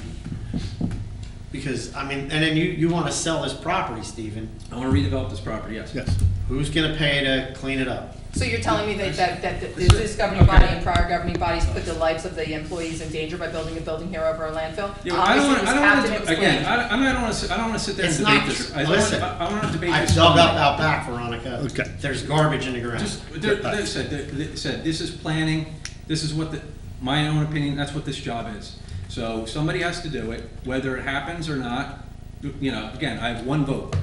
Speaker 10: Because, I mean, and then you want to sell this property, Stephen.
Speaker 4: I want to redevelop this property, yes.
Speaker 5: Yes.
Speaker 10: Who's gonna pay to clean it up?
Speaker 3: So you're telling me that this governing body and prior governing bodies put the lives of the employees in danger by building a building here over a landfill?
Speaker 4: Yeah, well, I don't want to, again,
Speaker 3: I
Speaker 4: I don't want to sit there and
Speaker 10: It's
Speaker 4: debate
Speaker 10: not
Speaker 4: this.
Speaker 10: true.
Speaker 4: I
Speaker 10: Listen,
Speaker 4: want to debate
Speaker 10: I
Speaker 4: this.
Speaker 10: dug up out back, Veronica.
Speaker 5: Okay.
Speaker 10: There's garbage in the ground.
Speaker 4: They said, this is planning, this is what my own opinion, that's what this job is. So somebody has to do it, whether it happens or not. You know, again, I have one vote.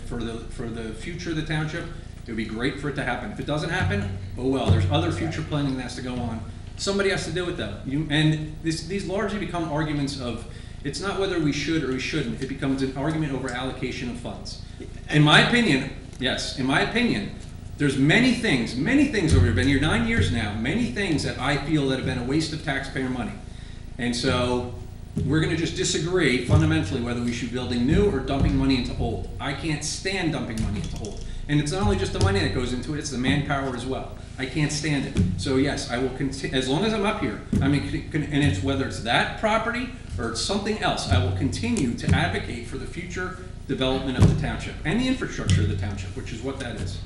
Speaker 4: For the future of the township, it would be great for it to happen. If it doesn't happen, oh well, there's other future planning that has to go on. Somebody has to do it though. And these largely become arguments of, it's not whether we should or we shouldn't, it becomes an argument over allocation of funds. In my opinion, yes, in my opinion, there's many things over here, been here 9 years now, many things that I feel that have been a waste of taxpayer money. And so, we're gonna just disagree fundamentally whether we should be building new or dumping money into old. I can't stand dumping money into old. And it's not only just the money that goes into it, it's the manpower as well. I can't stand it. So yes, I will continue, as long as I'm up here, and it's whether it's that property or it's something else, I will continue to advocate for the future development of the township and the infrastructure of the township, which is what that is.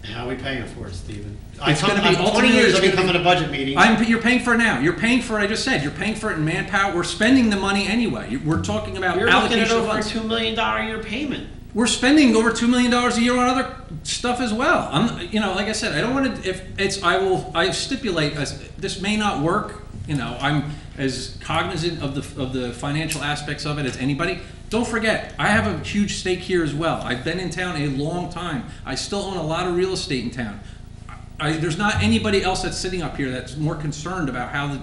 Speaker 10: How are we paying for it, Stephen?
Speaker 4: It's gonna be
Speaker 10: 20 years I've been coming to budget meetings.
Speaker 4: You're paying for it now. You're paying for it, I just said, you're paying for it in manpower. We're spending the money anyway. We're talking about
Speaker 10: You're looking at
Speaker 4: allocation of
Speaker 10: over a
Speaker 4: funds.
Speaker 10: $2 million a year payment.
Speaker 4: We're spending over $2 million a year on other stuff as well. Like I said, I don't want to, I stipulate, this may not work. I'm as cognizant of the financial aspects of it as anybody. Don't forget, I have a huge stake here as well. I've been in town a long time. I still own a lot of real estate in town. There's not anybody else that's sitting up here that's more concerned about how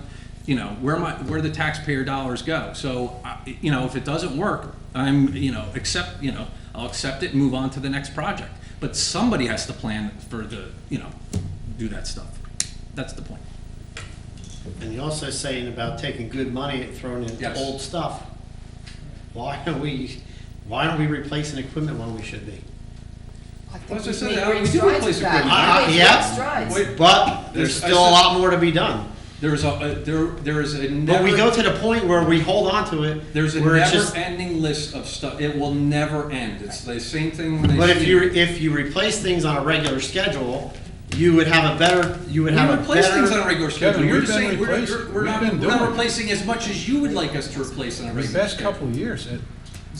Speaker 4: where the taxpayer dollars go. So, if it doesn't work, I'll accept it and move on to the next project. But somebody has to plan for do that stuff. That's the point.
Speaker 10: And you're also saying about taking good money and throwing it into
Speaker 4: Yes.
Speaker 10: old stuff. Why aren't we replacing equipment when we should be?
Speaker 3: I think
Speaker 4: Well, as I
Speaker 3: we've
Speaker 4: said,
Speaker 3: made
Speaker 4: we
Speaker 3: great
Speaker 4: do
Speaker 3: strides
Speaker 4: replace
Speaker 3: with that.
Speaker 4: equipment.
Speaker 3: We've made
Speaker 10: Yeah.
Speaker 3: great strides.
Speaker 4: Wait,
Speaker 10: But there's still a lot more to be done.
Speaker 4: there is a
Speaker 10: But we go
Speaker 4: never,
Speaker 10: to the point where we hold on to it.
Speaker 4: there's a
Speaker 10: where it's just-
Speaker 4: never-ending list of stuff. It will never end. It's the same thing when they.
Speaker 10: But
Speaker 4: say-
Speaker 10: if you replace things on a regular schedule, you would have a better.
Speaker 4: we replace things on a regular schedule.
Speaker 1: Kevin,
Speaker 4: You're
Speaker 1: we've
Speaker 4: just
Speaker 1: been
Speaker 4: saying
Speaker 1: replacing-
Speaker 4: we're
Speaker 1: we've
Speaker 4: not
Speaker 1: been
Speaker 4: we're not
Speaker 1: doing it.
Speaker 4: replacing as much as you would like us to replace on a
Speaker 1: The
Speaker 4: regular
Speaker 1: best
Speaker 4: schedule.
Speaker 1: couple of years,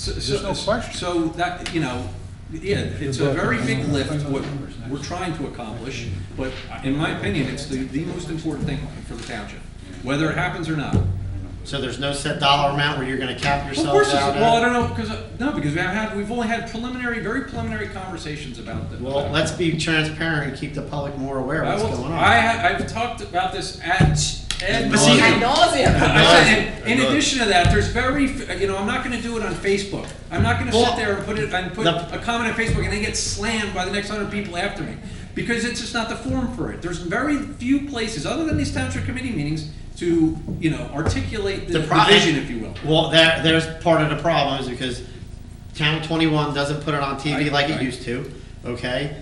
Speaker 1: there's no question.
Speaker 4: So that, yeah, it's a very big lift, what we're trying to accomplish, but in my opinion, it's the most important thing for the township, whether it happens or not.
Speaker 10: So there's no set dollar amount where you're going to cap
Speaker 4: Of
Speaker 10: yourself
Speaker 4: course,
Speaker 10: out.
Speaker 4: well, I
Speaker 10: at?
Speaker 4: don't know, because we've only had very preliminary conversations about that.
Speaker 10: Well, let's be transparent and keep the public more aware of what's going on.
Speaker 4: I've talked about this ad
Speaker 10: But see,
Speaker 3: Ad
Speaker 4: nauseam.
Speaker 3: nauseam.
Speaker 4: I said, in addition to that, there's I'm not gonna do it on Facebook. I'm not gonna sit there and put a comment on Facebook and then get slammed by the next 100 people after me. Because it's just not the forum for it. There's very few places, other than these township committee meetings, to, articulate the vision, if you will.
Speaker 10: Well, there's part of the problem is because Town 21 doesn't put it on TV like it used to, okay?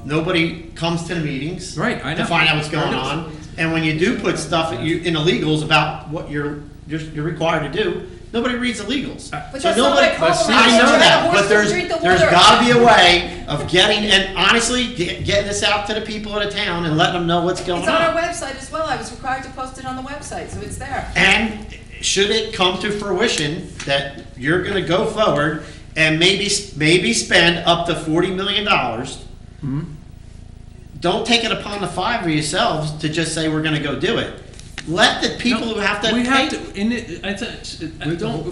Speaker 10: Nobody comes to the meetings.
Speaker 4: Right, I know.
Speaker 10: To find out what's going on. And when you do put stuff in illegals about what you're required to do, nobody reads the legals.
Speaker 3: But
Speaker 10: So
Speaker 3: that's not
Speaker 10: nobody,
Speaker 3: like Colorado.
Speaker 10: I know that,
Speaker 3: Horse
Speaker 10: but there's
Speaker 3: don't drink the water.
Speaker 10: gotta be a way of getting, and honestly, getting this out to the people of the town and letting them know what's going
Speaker 3: It's on our
Speaker 10: on.
Speaker 3: website as well. I was required to post it on the website, so it's there.
Speaker 10: And should it come to fruition that you're gonna go forward and maybe spend up to $40 million, don't take it upon the five of yourselves to just say we're gonna go do it. Let the people who have to
Speaker 4: We
Speaker 10: pay.
Speaker 4: have to,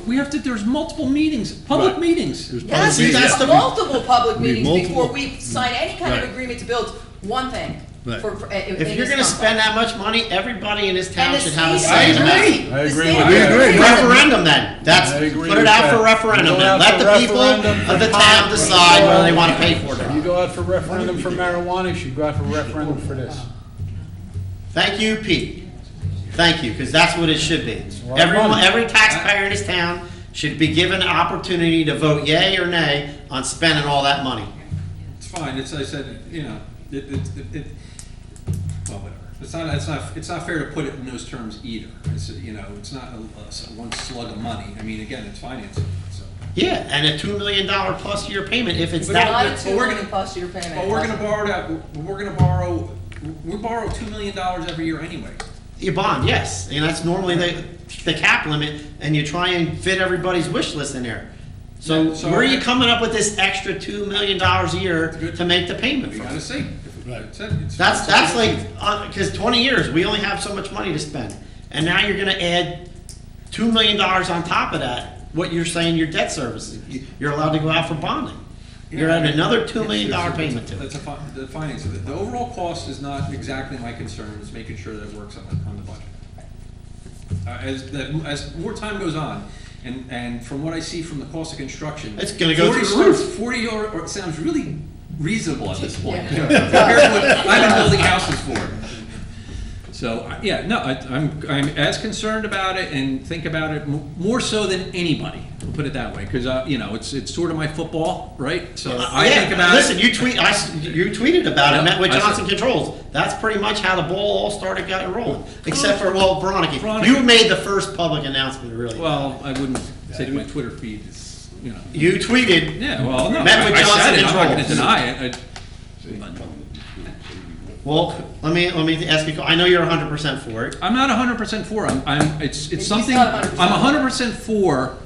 Speaker 4: we have to, there's multiple meetings, public
Speaker 5: Right.
Speaker 4: meetings.
Speaker 3: Yes,
Speaker 10: See, that's
Speaker 3: there's
Speaker 10: the-
Speaker 3: multiple public
Speaker 5: We need
Speaker 3: meetings before
Speaker 5: multiple.
Speaker 3: we sign any kind of
Speaker 5: Right.
Speaker 3: agreement to build one thing.
Speaker 5: Right.
Speaker 10: If you're gonna spend that much money, everybody in this town
Speaker 3: And the
Speaker 10: should have a
Speaker 3: state-
Speaker 10: say in that.
Speaker 1: I agree with
Speaker 3: state-
Speaker 1: you.
Speaker 5: I agree.
Speaker 10: Referendum then,
Speaker 1: I agree
Speaker 10: put
Speaker 1: with
Speaker 10: it out
Speaker 1: that.
Speaker 10: for referendum
Speaker 1: Go
Speaker 10: then,
Speaker 1: out
Speaker 10: let
Speaker 1: for
Speaker 10: the people
Speaker 1: referendum for
Speaker 10: of the
Speaker 1: pot.
Speaker 10: town decide whether they wanna pay for
Speaker 1: You
Speaker 10: it.
Speaker 1: go out for referendum for marijuana, you should go out for referendum for this.
Speaker 10: Thank you, Pete. Thank you, because that's what it should be.
Speaker 1: a lot of money.
Speaker 10: Every taxpayer in this town should be given an opportunity to vote yay or nay on spending all that money.
Speaker 4: It's fine, I said, well, whatever. It's not fair to put it in those terms either. It's not one slug of money. I mean, again, it's financing, so.
Speaker 10: Yeah, and a $2 million plus year payment if it's
Speaker 4: But
Speaker 10: that
Speaker 3: Not a
Speaker 10: good.
Speaker 4: but
Speaker 3: $2
Speaker 4: we're
Speaker 3: million
Speaker 4: gonna-
Speaker 3: plus year payment.
Speaker 4: But we're gonna borrow that, we borrow $2 million every year anyway.
Speaker 10: You bond, yes, and that's normally the cap limit, and you try and fit everybody's wish list in there. So
Speaker 4: Yeah, so
Speaker 10: where are you
Speaker 4: I-
Speaker 10: coming up with this extra $2 million a year
Speaker 4: Good.
Speaker 10: to make the payment
Speaker 4: We
Speaker 10: from?
Speaker 4: gotta see.
Speaker 5: Right.
Speaker 10: That's like, because 20 years, we only have so much money to spend. And now you're gonna add $2 million on top of that, what you're saying your debt service, you're allowed to go out for bonding. You're at another $2 million payment to it.
Speaker 4: That's the finance of it. The overall cost is not exactly my concern, it's making sure that it works on the budget. As more time goes on, and from what I see from the cost of construction.
Speaker 10: It's gonna go through the roof.
Speaker 4: 40 or it sounds really reasonable at this point.
Speaker 3: Yeah.
Speaker 4: Compared to what I've been building houses for. So, yeah, no, I'm as concerned about it and think about it more so than anybody, we'll put it that way, because, it's sort of my football, right? So I
Speaker 10: Yeah,
Speaker 4: think about it.
Speaker 10: listen, you tweeted about it,
Speaker 4: Yep,
Speaker 10: met with
Speaker 4: I said-
Speaker 10: Johnson Controls. That's pretty much how the ball all started getting rolling. Except for, well, Veronica,
Speaker 4: Veronica.
Speaker 10: you made the first public announcement, really.
Speaker 4: Well, I wouldn't say my Twitter feed is,
Speaker 10: You tweeted,
Speaker 4: Yeah, well, no,
Speaker 10: Met with
Speaker 4: I said
Speaker 10: Johnson
Speaker 4: it, I'm not gonna
Speaker 10: Controls.
Speaker 4: deny it.
Speaker 10: well, let me ask you, I know you're 100% for it.
Speaker 4: I'm not 100% for it. It's
Speaker 3: He's
Speaker 4: something,
Speaker 3: not 100%.
Speaker 4: I'm 100% for,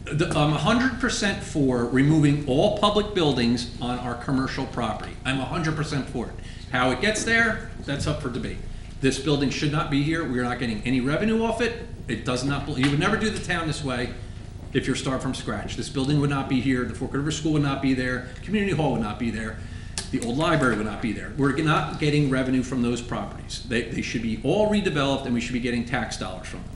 Speaker 4: I'm 100% for removing all public buildings on our commercial property. I'm 100% for it. How it gets there, that's up for debate. This building should not be here. We're not getting any revenue off it. It does not, you would never do the town this way if you're starting from scratch. This building would not be here. The Fork River School would not be there. Community Hall would not be there. The old library would not be there. We're not getting revenue from those properties. They should be all redeveloped, and we should be getting tax dollars from them.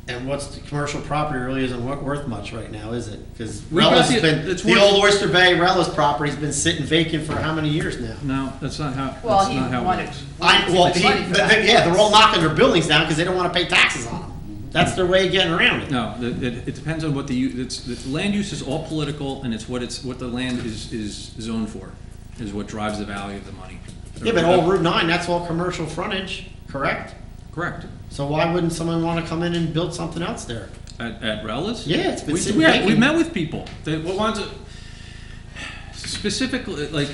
Speaker 10: And what's the commercial property really isn't worth much right now, is it? Because
Speaker 4: We got
Speaker 10: Rella's
Speaker 4: the-
Speaker 10: been,
Speaker 4: it's
Speaker 10: the
Speaker 4: worth-
Speaker 10: old Oyster Bay Rella's property's been sitting vacant for how many years now?
Speaker 4: No, that's not how,
Speaker 3: Well,
Speaker 4: that's
Speaker 3: he
Speaker 4: not how it
Speaker 3: wanted.
Speaker 4: works.
Speaker 10: Yeah, they're all knocking their buildings down because they don't want to pay taxes on them. That's their way of getting around it.
Speaker 4: No, it depends on what the land use is all political, and it's what the land is zoned for, is what drives the value of the money.
Speaker 10: Yeah, but all Route 9, that's all commercial frontage, correct?
Speaker 4: Correct.
Speaker 10: So why wouldn't someone want to come in and build something else there?
Speaker 4: At Rella's?
Speaker 10: Yeah, it's been
Speaker 4: We
Speaker 10: sitting vacant.
Speaker 4: we met with people. What wants to, specifically, like,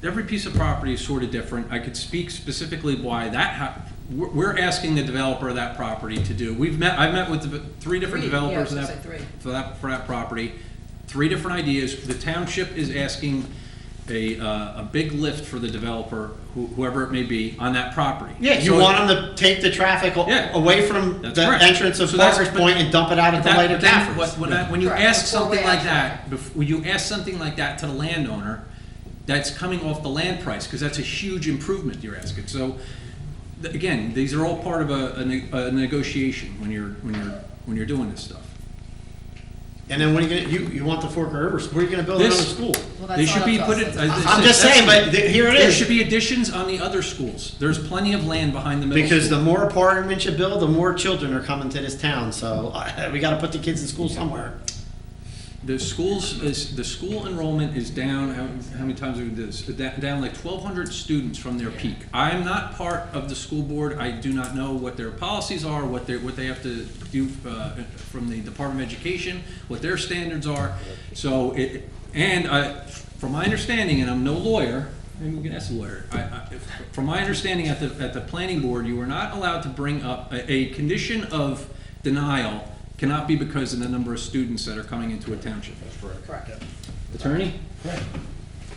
Speaker 4: every piece of property is sort of different. I could speak specifically why we're asking the developer of that property to do. I've met with three different developers
Speaker 3: Yeah, I was gonna say
Speaker 4: for that property. 3 different ideas. The township is asking a big lift for the developer, whoever it may be, on that property.
Speaker 10: Yeah, you
Speaker 4: So
Speaker 10: want them to take the traffic
Speaker 4: Yeah.
Speaker 10: away from
Speaker 4: That's
Speaker 10: the
Speaker 4: correct.
Speaker 10: entrance of
Speaker 4: So that's-
Speaker 10: Parker's Point and dump it out at the light of Caffrey's.
Speaker 4: When you
Speaker 3: Correct.
Speaker 4: ask
Speaker 3: Before
Speaker 4: something
Speaker 3: we
Speaker 4: like
Speaker 3: act.
Speaker 4: that, when you ask something like that to the landowner, that's coming off the land price, because that's a huge improvement you're asking. So, again, these are all part of a negotiation when you're doing this stuff.
Speaker 10: And then when are you gonna, you want the Fork River, where are you gonna build another
Speaker 4: This-
Speaker 10: school?
Speaker 3: Well,
Speaker 4: They
Speaker 3: that's
Speaker 4: should
Speaker 3: not
Speaker 4: be
Speaker 3: up to
Speaker 4: put
Speaker 3: us.
Speaker 4: in.
Speaker 10: I'm just saying, but here it
Speaker 4: There
Speaker 10: is.
Speaker 4: should be additions on the other schools. There's plenty of land behind the middle school.
Speaker 10: Because the more apartments you build, the more children are coming to this town, so we gotta put the kids in school somewhere.
Speaker 4: The school enrollment is down, how many times have we did this? Down like 1,200 students from their peak. I'm not part of the school board. I do not know what their policies are, what they have to do from the Department of Education, what their standards are. So, from my understanding, and I'm no lawyer, maybe we can ask a lawyer. From my understanding at the planning board, you are not allowed to bring up a condition of denial cannot be because of the number of students that are coming into a township.
Speaker 3: Correct.
Speaker 4: Attorney? Correct.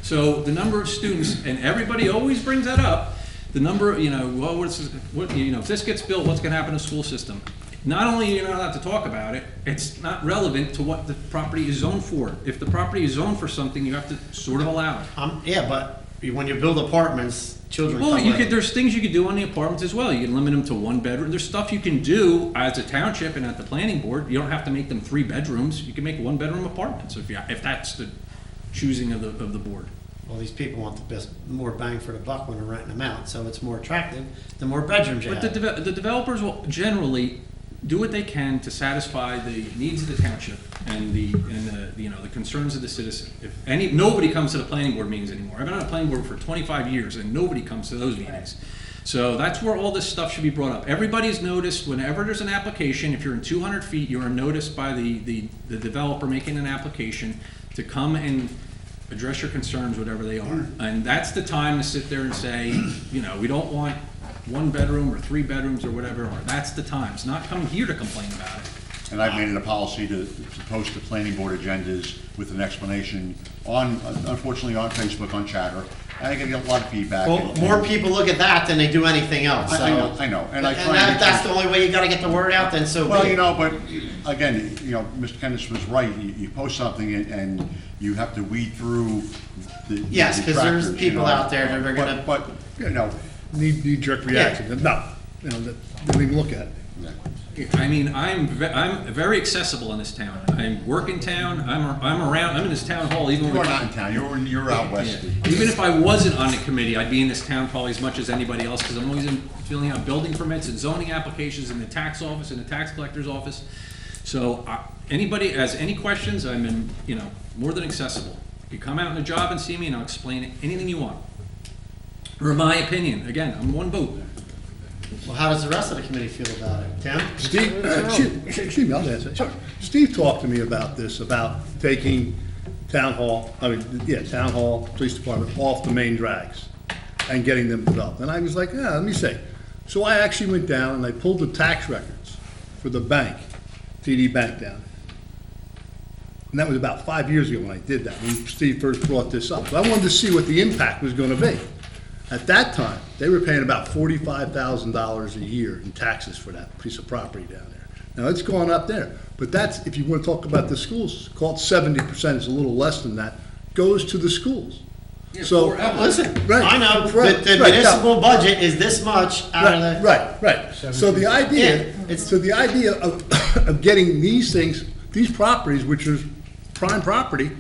Speaker 4: So the number of students, and everybody always brings that up, the number, if this gets built, what's gonna happen to the school system? Not only are you not allowed to talk about it, it's not relevant to what the property is zoned for. If the property is zoned for something, you have to sort of allow it.
Speaker 10: Yeah, but when you build apartments, children
Speaker 4: Well,
Speaker 10: come with.
Speaker 4: there's things you could do on the apartments as well. You can limit them to 1 bedroom. There's stuff you can do as a township and at the planning board. You don't have to make them 3 bedrooms. You can make 1-bedroom apartments if that's the choosing of the board.
Speaker 10: Well, these people want the best, more bang for the buck when they're renting them out, so it's more attractive, the more bedrooms you
Speaker 4: But
Speaker 10: have.
Speaker 4: the developers will generally do what they can to satisfy the needs of the township and the concerns of the citizen. Nobody comes to the planning board meetings anymore. I've been on the planning board for 25 years and nobody comes to those meetings. So that's where all this stuff should be brought up. Everybody's noticed, whenever there's an application, if you're in 200 feet, you are noticed by the developer making an application to come and address your concerns, whatever they are. And that's the time to sit there and say, you know, we don't want 1 bedroom or 3 bedrooms or whatever, or that's the time. It's not coming here to complain about it.
Speaker 9: And I've made it a policy to post the planning board agendas with an explanation on, unfortunately, on Facebook, on Chatter. And I get a lot of feedback.
Speaker 10: Well, more people look at that than they do anything else, so.
Speaker 9: I know, and I try and
Speaker 10: And
Speaker 9: get
Speaker 10: that's the only way you gotta get the word out, then so be
Speaker 9: Well,
Speaker 10: it.
Speaker 9: you know, but again, you know, Mr. Kennis was right. You post something and you have to weed through the
Speaker 10: Yes, because there's
Speaker 9: detractors, you
Speaker 10: people
Speaker 9: know.
Speaker 10: out there that are gonna.
Speaker 9: But, you know,
Speaker 5: Knee-jerk reaction, no, you know, that, don't even look at it.
Speaker 4: I mean, I'm very accessible in this town. I work in town, I'm around, I'm in this town hall even
Speaker 9: you
Speaker 4: when
Speaker 9: are not in town, you're out west.
Speaker 4: Yeah. Even if I wasn't on the committee, I'd be in this town probably as much as anybody else, because I'm always filling out building permits and zoning applications in the tax office and the tax collector's office. So, anybody has any questions, I'm in, you know, more than accessible. You come out on the job and see me and I'll explain anything you want. Or my opinion, again, I'm one vote.
Speaker 10: Well, how does the rest of the committee feel about it? Tim?
Speaker 5: Steve, excuse me, I'll answer. Sure. Steve talked to me about this, about taking town hall, town hall, police department off the main drags and getting them developed. And I was like, yeah, let me see. So I actually went down and I pulled the tax records for the bank, TD Bank down. And that was about 5 years ago when I did that, when Steve first brought this up. But I wanted to see what the impact was gonna be. At that time, they were paying about $45,000 a year in taxes for that piece of property down there. Now, it's gone up there, but that's, if you want to talk about the schools, call it 70%, it's a little less than that, goes to the schools. So,
Speaker 10: Listen,
Speaker 5: right,
Speaker 10: I know,
Speaker 5: right,
Speaker 10: but the
Speaker 5: right,
Speaker 10: municipal budget is this much out of the.
Speaker 5: right. So the idea,
Speaker 10: Yeah,
Speaker 5: of getting these things, these properties, which is prime property,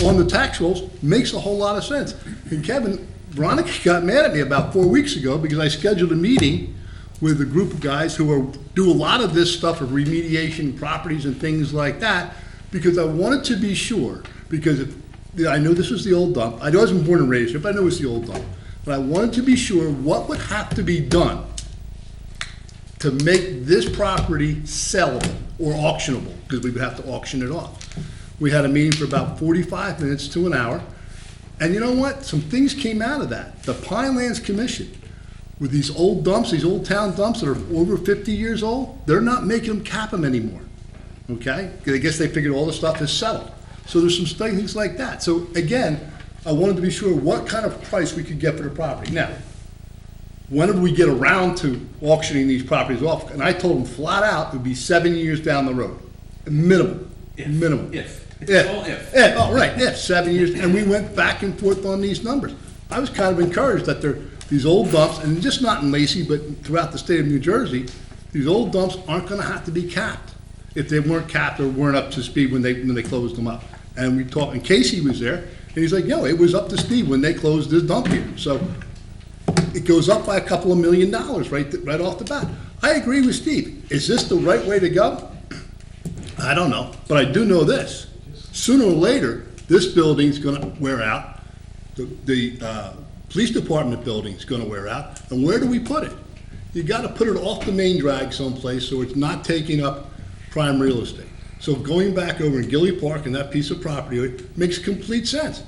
Speaker 5: on the tax rolls, makes a whole lot of sense. And Kevin, Veronica got mad at me about 4 weeks ago because I scheduled a meeting with a group of guys who do a lot of this stuff of remediation properties and things like that, because I wanted to be sure, because I know this was the old dump. I wasn't born and raised here, but I know it's the old dump. But I wanted to be sure what would have to be done to make this property sellable or auctionable, because we would have to auction it off. We had a meeting for about 45 minutes to an hour. And you know what? Some things came out of that. The Pinelands Commission, with these old dumps, these old town dumps that are over 50 years old, they're not making them cap them anymore, okay? I guess they figured all the stuff is settled. So there's some things like that. So again, I wanted to be sure what kind of price we could get for the property. Now, when did we get around to auctioning these properties off? And I told them flat out, it would be 7 years down the road, minimum, minimum.
Speaker 4: It's all if.
Speaker 5: Yeah, oh, right, yeah, 7 years, and we went back and forth on these numbers. I was kind of encouraged that these old dumps, and just not in Lacey, but throughout the state of New Jersey, these old dumps aren't gonna have to be capped if they weren't capped or weren't up to speed when they closed them up. And we talked, and Casey was there, and he's like, yo, it was up to speed when they closed this dump here. So it goes up by a couple of $1 million right off the bat. I agree with Steve. Is this the right way to go? I don't know, but I do know this. Sooner or later, this building's gonna wear out, the police department building's gonna wear out, and where do we put it? You gotta put it off the main drag someplace so it's not taking up prime real estate. So going back over in Gilly Park and that piece of property makes complete sense.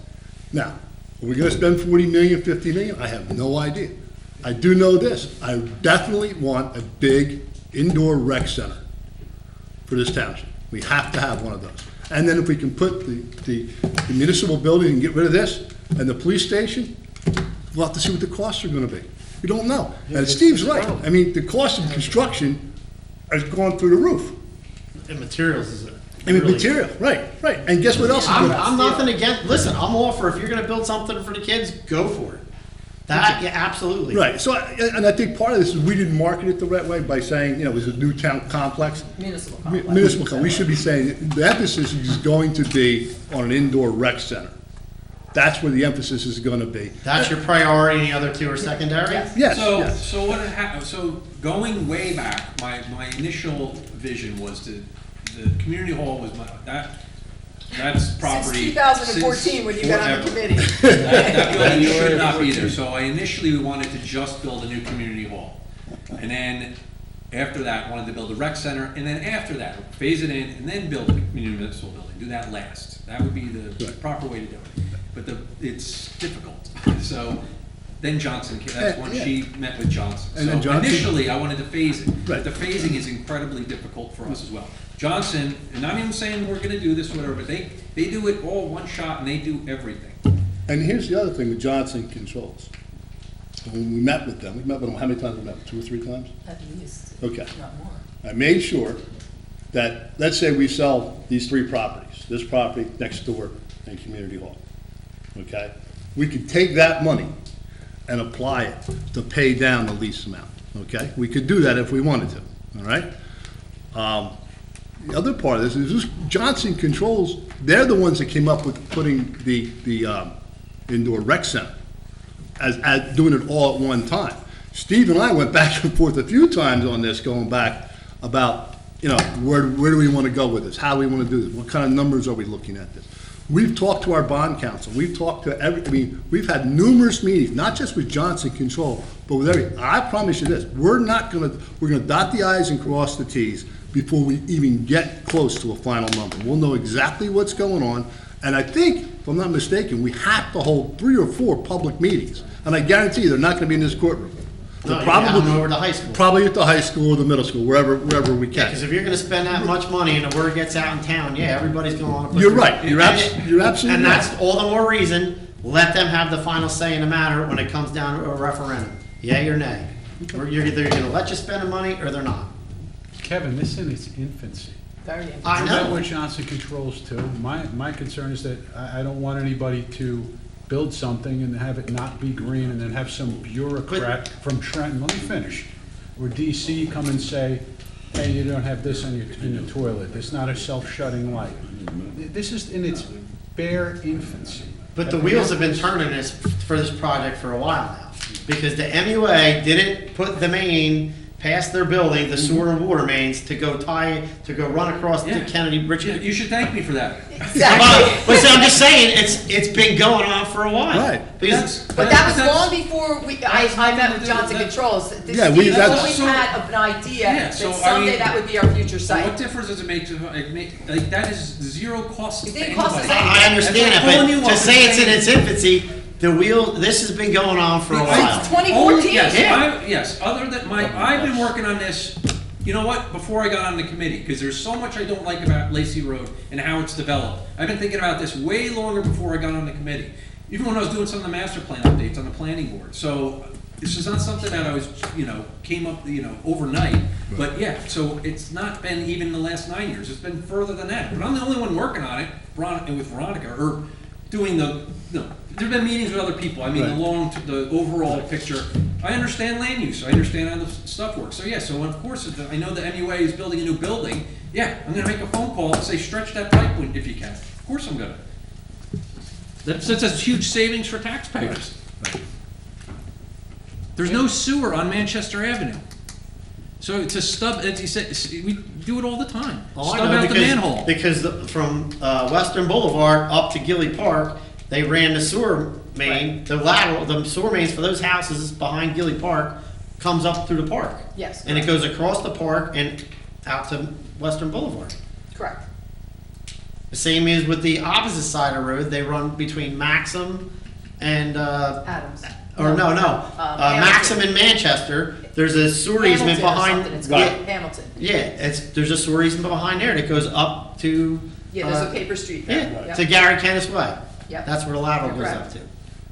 Speaker 5: Now, are we gonna spend 40 million, 50 million? I have no idea. I do know this, I definitely want a big indoor rec center for this township. We have to have one of those. And then if we can put the municipal building and get rid of this, and the police station, we'll have to see what the costs are gonna be. We don't know. And Steve's right. I mean, the cost of construction has gone through the roof.
Speaker 10: And materials is it.
Speaker 5: I mean, material, right. And guess what else is going
Speaker 10: I'm nothing against, listen, I'm all for, if you're gonna build something for the kids, go for it. That, yeah, absolutely.
Speaker 5: Right, so, and I think part of this is we didn't market it the right way by saying, you know, it was a new town complex.
Speaker 3: Municipal complex.
Speaker 5: Municipal complex. We should be saying, the emphasis is going to be on an indoor rec center. That's where the emphasis is gonna be.
Speaker 10: That's your priority, and the other two are secondary?
Speaker 3: Yes.
Speaker 5: Yes.
Speaker 4: So going way back, my initial vision was the community hall was That's property.
Speaker 3: Since 2014, when you got on the
Speaker 4: forever.
Speaker 3: committee.
Speaker 4: That building should not be there. So initially, we wanted to just build a new community hall. And then after that, wanted to build a rec center, and then after that, phase it in, and then build a municipal building. Do that last. That would be the proper way to do it. But it's difficult. So then Johnson, that's when she met with Johnson.
Speaker 5: And then
Speaker 4: So
Speaker 5: Johnson-
Speaker 4: initially, I wanted to phase it.
Speaker 5: Right.
Speaker 4: But the phasing is incredibly difficult for us as well. Johnson, and I'm even saying we're gonna do this, whatever, but they do it all one shot and they do everything.
Speaker 5: And here's the other thing with Johnson Controls. When we met with them, how many times we met? 2 or 3 times?
Speaker 3: At least,
Speaker 5: Okay.
Speaker 3: not more.
Speaker 5: I made sure that, let's say we sell these 3 properties, this property, next door, and Community Hall, okay? We could take that money and apply it to pay down the lease amount, okay? We could do that if we wanted to, all right? The other part of this is this Johnson Controls, they're the ones that came up with putting the indoor rec center, as doing it all at one time. Steve and I went back and forth a few times on this, going back about, where do we want to go with this? How do we want to do this? What kind of numbers are we looking at this? We've talked to our bond counsel. We've talked to we've had numerous meetings, not just with Johnson Control, but with I promise you this, we're gonna dot the i's and cross the t's before we even get close to a final number. We'll know exactly what's going on, and I think, if I'm not mistaken, we have to hold 3 or 4 public meetings, and I guarantee you, they're not gonna be in this courtroom.
Speaker 10: No,
Speaker 5: They're
Speaker 10: you have them over to high school.
Speaker 5: Probably at the high school or the middle school, wherever we can.
Speaker 10: Because if you're gonna spend that much money and the word gets out in town, yeah, everybody's gonna wanna put.
Speaker 5: You're right. You're absolutely
Speaker 10: And
Speaker 5: right.
Speaker 10: that's all the more reason, let them have the final say in the matter when it comes down to a referendum. Yay or nay? Or you're either gonna let you spend the money or they're not.
Speaker 1: Kevin, this is in its infancy.
Speaker 3: Very interesting.
Speaker 10: I
Speaker 1: I met
Speaker 10: know.
Speaker 1: with Johnson Controls too. My concern is that I don't want anybody to build something and have it not be green and then have some bureaucrat from Trenton, let me finish, or DC come and say, hey, you don't have this in your toilet. It's not a self-shutting light. This is in its bare infancy.
Speaker 10: But the wheels have been turning for this project for a while now. Because the MUA didn't put the main past their building, the sewer and water mains, to go run across the
Speaker 4: Yeah.
Speaker 10: Kennedy Bridge.
Speaker 4: You should thank me for that.
Speaker 3: Exactly.
Speaker 10: But see, I'm just saying, it's been going on for a while.
Speaker 5: Right.
Speaker 10: Because
Speaker 3: But that was
Speaker 4: That's-
Speaker 3: long before I met with Johnson Controls.
Speaker 5: Yeah,
Speaker 3: Steve
Speaker 5: that's-
Speaker 3: always had an idea
Speaker 4: Yeah,
Speaker 3: that
Speaker 4: so, I
Speaker 3: someday
Speaker 4: mean,
Speaker 3: that would be our future
Speaker 4: What
Speaker 3: site.
Speaker 4: difference does it make like, that is zero cost to
Speaker 3: It didn't
Speaker 4: anybody.
Speaker 3: cost us
Speaker 10: I understand
Speaker 4: That's like pulling
Speaker 10: it,
Speaker 4: you
Speaker 10: but to
Speaker 4: up
Speaker 10: say
Speaker 4: and
Speaker 10: it's in
Speaker 4: saying-
Speaker 10: its infancy, this has been going on for a while.
Speaker 3: Since 2014.
Speaker 4: Yes,
Speaker 10: Yeah.
Speaker 4: yes, other than I've been working on this, you know what, before I got on the committee, because there's so much I don't like about Lacey Road and how it's developed. I've been thinking about this way longer before I got on the committee, even when I was doing some of the master plan updates on the planning board. So this is not something that I was, came up, overnight. But yeah, so it's not been even the last 9 years, it's been further than that. But I'm the only one working on it, with Veronica, or doing there've been meetings with other people. I mean, the overall picture. I understand land use. I understand how the stuff works. So yeah, so of course, if I know the MUA is building a new building. Yeah, I'm gonna make a phone call and say, stretch that pipe if you can. Of course I'm gonna. That's a huge savings for taxpayers. There's no sewer on Manchester Avenue. So to stub, as you said, we do it all the time.
Speaker 10: Oh, I
Speaker 4: Stub
Speaker 10: know,
Speaker 4: out the manhole.
Speaker 10: Because from Western Boulevard up to Gilly Park, they ran the sewer main, the sewer mains for those houses behind Gilly Park comes up through the park.
Speaker 3: Yes,
Speaker 10: And it goes across the park and out to Western Boulevard.
Speaker 3: Correct.
Speaker 10: The same is with the opposite side of the road, they run between Maxim and,
Speaker 3: Adams.
Speaker 10: Maxim and Manchester. There's a sewer easement
Speaker 3: Hamilton or
Speaker 10: behind.
Speaker 3: something, it's called Hamilton.
Speaker 10: Yeah, there's a sewer easement behind there that goes up to.
Speaker 3: Yeah, there's a paper street there.
Speaker 10: Yeah,
Speaker 3: Yep.
Speaker 10: to Gary Kenneth Way.
Speaker 3: Yep.
Speaker 10: That's where the lateral
Speaker 3: You're
Speaker 10: goes
Speaker 3: correct.
Speaker 10: up to.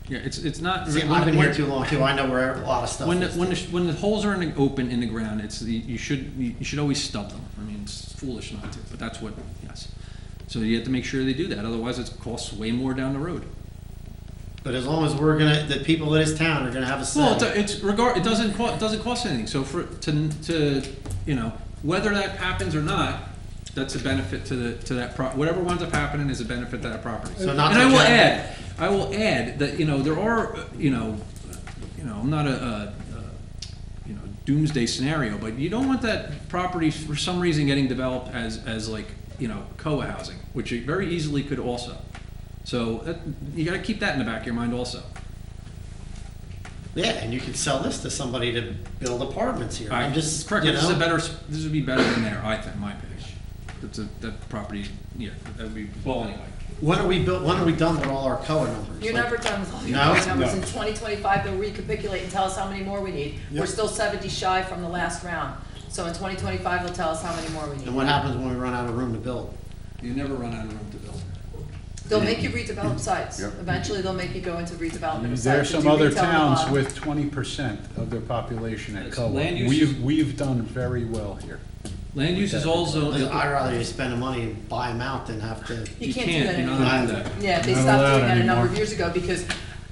Speaker 4: Yeah, it's not.
Speaker 10: See, I've been here too long too, I know where a lot of stuff
Speaker 4: When
Speaker 10: is.
Speaker 4: the holes are open in the ground, you should always stub them. I mean, it's foolish not to, but that's what, yes. So you have to make sure they do that, otherwise it costs way more down the road.
Speaker 10: But as long as the people of this town are gonna have a say.
Speaker 4: Well, it doesn't cost anything, so whether that happens or not, that's a benefit to that whatever winds up happening is a benefit to that property.
Speaker 10: So not
Speaker 4: And
Speaker 10: to
Speaker 4: I will add that, there are, I'm not a doomsday scenario, but you don't want that property for some reason getting developed as like COA housing, which you very easily could also. So you gotta keep that in the back of your mind also.
Speaker 10: Yeah, and you could sell this to somebody to build apartments here. I'm just,
Speaker 4: Correct,
Speaker 10: you
Speaker 4: this is
Speaker 10: know.
Speaker 4: this would be better than there, I think, in my opinion. That property, yeah, that would be, well, anyway.
Speaker 10: When are we done with all our COA numbers?
Speaker 3: You're
Speaker 10: Like-
Speaker 3: never done with all your
Speaker 10: No?
Speaker 3: numbers.
Speaker 5: No.
Speaker 3: In 2025, they'll recapitulate and tell us how many more we need. We're
Speaker 5: Yep.
Speaker 3: still 70 shy from the last round. So in 2025, they'll tell us how many more we
Speaker 10: And
Speaker 3: need.
Speaker 10: what happens when we run out of room to build?
Speaker 4: You never run out of room to build.
Speaker 3: They'll make you redevelop sites.
Speaker 9: Yep.
Speaker 3: Eventually, they'll make you go into redevelopment of
Speaker 1: There are
Speaker 3: sites.
Speaker 1: some
Speaker 3: to do
Speaker 1: other
Speaker 3: retail on the
Speaker 1: towns
Speaker 3: bottom.
Speaker 1: with 20% of their population at
Speaker 4: It's
Speaker 1: COA.
Speaker 4: land use-
Speaker 1: We've done very well here.
Speaker 4: Land use is also,
Speaker 10: I'd rather just spend the money and buy them out than have to.
Speaker 3: You can't do that
Speaker 4: you're
Speaker 3: anymore.
Speaker 4: not allowed to do that.
Speaker 3: Yeah, they
Speaker 1: Not
Speaker 3: stopped
Speaker 1: allowed
Speaker 3: doing that a number of
Speaker 1: anymore.
Speaker 3: years ago because